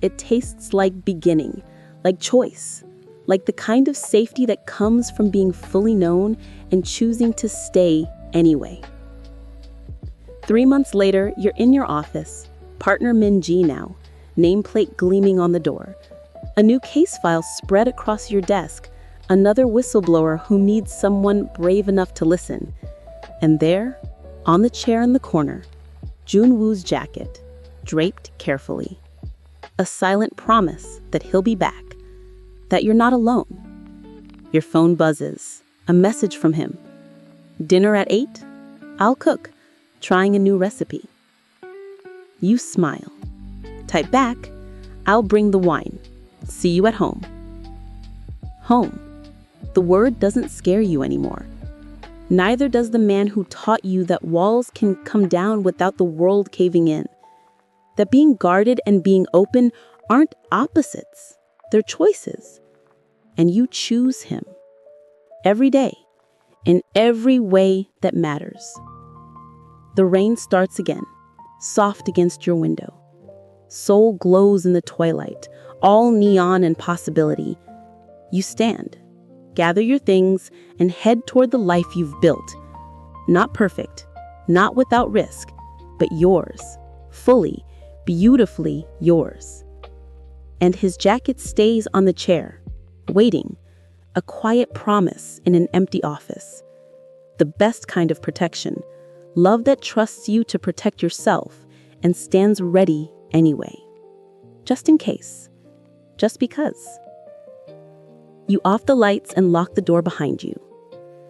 Speaker 2: It tastes like beginning, like choice, like the kind of safety that comes from being fully known and choosing to stay anyway. 3 months later, you're in your office, partner Min Ji now, nameplate gleaming on the door. A new case file spread across your desk, another whistleblower who needs someone brave enough to listen. And there, on the chair in the corner, Junwoo's jacket, draped carefully. A silent promise that he'll be back, that you're not alone. Your phone buzzes, a message from him. Dinner at 8? I'll cook, trying a new recipe. You smile. Type back, I'll bring the wine. See you at home. Home. The word doesn't scare you anymore. Neither does the man who taught you that walls can come down without the world caving in. That being guarded and being open aren't opposites. They're choices. And you choose him. Every day. In every way that matters. The rain starts again, soft against your window. Seoul glows in the twilight, all neon and possibility. You stand. Gather your things and head toward the life you've built. Not perfect, not without risk, but yours. Fully, beautifully yours. And his jacket stays on the chair, waiting. A quiet promise in an empty office. The best kind of protection. Love that trusts you to protect yourself and stands ready anyway. Just in case. Just because. You off the lights and lock the door behind you.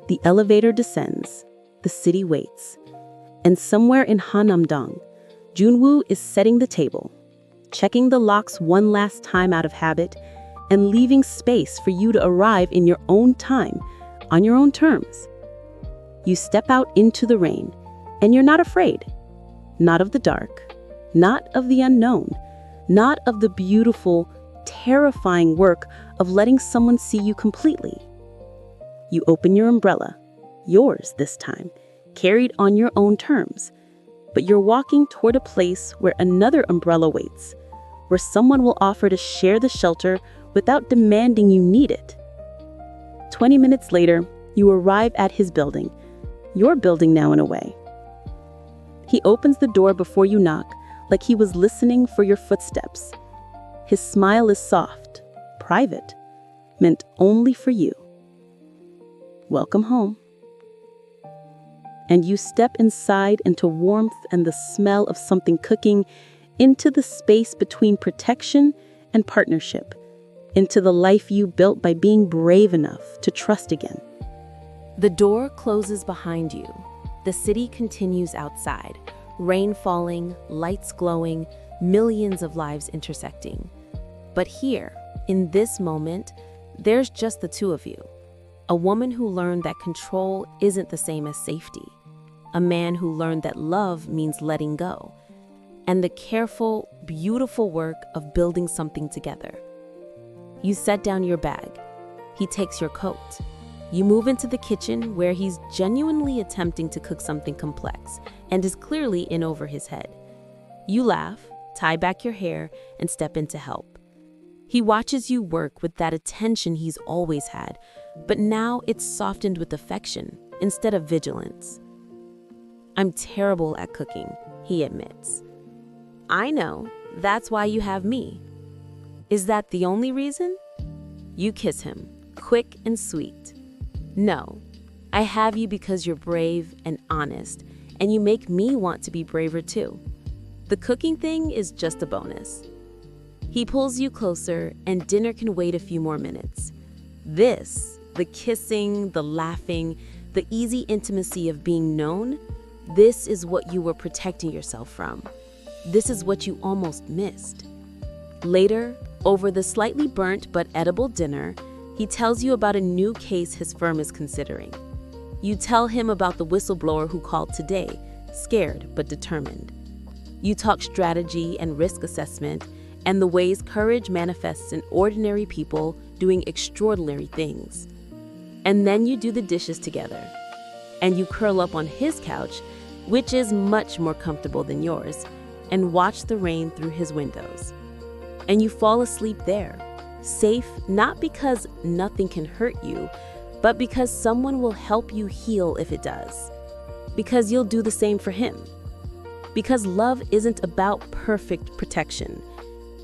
Speaker 2: The elevator descends. The city waits. And somewhere in Hanamdong, Junwoo is setting the table. checking the locks one last time out of habit, and leaving space for you to arrive in your own time, on your own terms. You step out into the rain, and you're not afraid. Not of the dark, not of the unknown, not of the beautiful, terrifying work of letting someone see you completely. You open your umbrella, yours this time, carried on your own terms, but you're walking toward a place where another umbrella waits, where someone will offer to share the shelter without demanding you need it. 20 minutes later, you arrive at his building, your building now in a way. He opens the door before you knock, like he was listening for your footsteps. His smile is soft, private, meant only for you. Welcome home. And you step inside into warmth and the smell of something cooking, into the space between protection and partnership, into the life you built by being brave enough to trust again.
Speaker 1: The door closes behind you. The city continues outside, rain falling, lights glowing, millions of lives intersecting. But here, in this moment, there's just the two of you. A woman who learned that control isn't the same as safety. A man who learned that love means letting go. And the careful, beautiful work of building something together. You set down your bag. He takes your coat. You move into the kitchen where he's genuinely attempting to cook something complex and is clearly in over his head. You laugh, tie back your hair, and step in to help. He watches you work with that attention he's always had, but now it's softened with affection instead of vigilance. I'm terrible at cooking, he admits. I know, that's why you have me. Is that the only reason? You kiss him, quick and sweet. No, I have you because you're brave and honest, and you make me want to be braver too. The cooking thing is just a bonus. He pulls you closer, and dinner can wait a few more minutes. This, the kissing, the laughing, the easy intimacy of being known, this is what you were protecting yourself from. This is what you almost missed. Later, over the slightly burnt but edible dinner, he tells you about a new case his firm is considering. You tell him about the whistleblower who called today, scared but determined. You talk strategy and risk assessment and the ways courage manifests in ordinary people doing extraordinary things. And then you do the dishes together. And you curl up on his couch, which is much more comfortable than yours, and watch the rain through his windows. And you fall asleep there, safe not because nothing can hurt you, but because someone will help you heal if it does. Because you'll do the same for him. Because love isn't about perfect protection.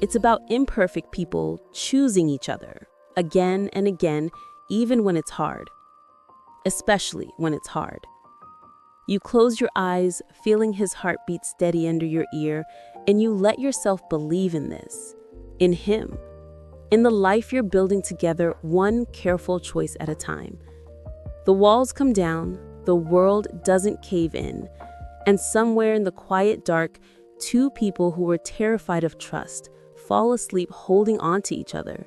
Speaker 1: It's about imperfect people choosing each other, again and again, even when it's hard. Especially when it's hard. You close your eyes, feeling his heartbeat steady under your ear, and you let yourself believe in this, in him, in the life you're building together, one careful choice at a time. The walls come down, the world doesn't cave in, and somewhere in the quiet dark, two people who were terrified of trust fall asleep holding on to each other,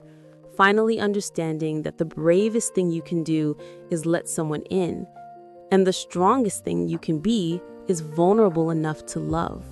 Speaker 1: finally understanding that the bravest thing you can do is let someone in, and the strongest thing you can be is vulnerable enough to love.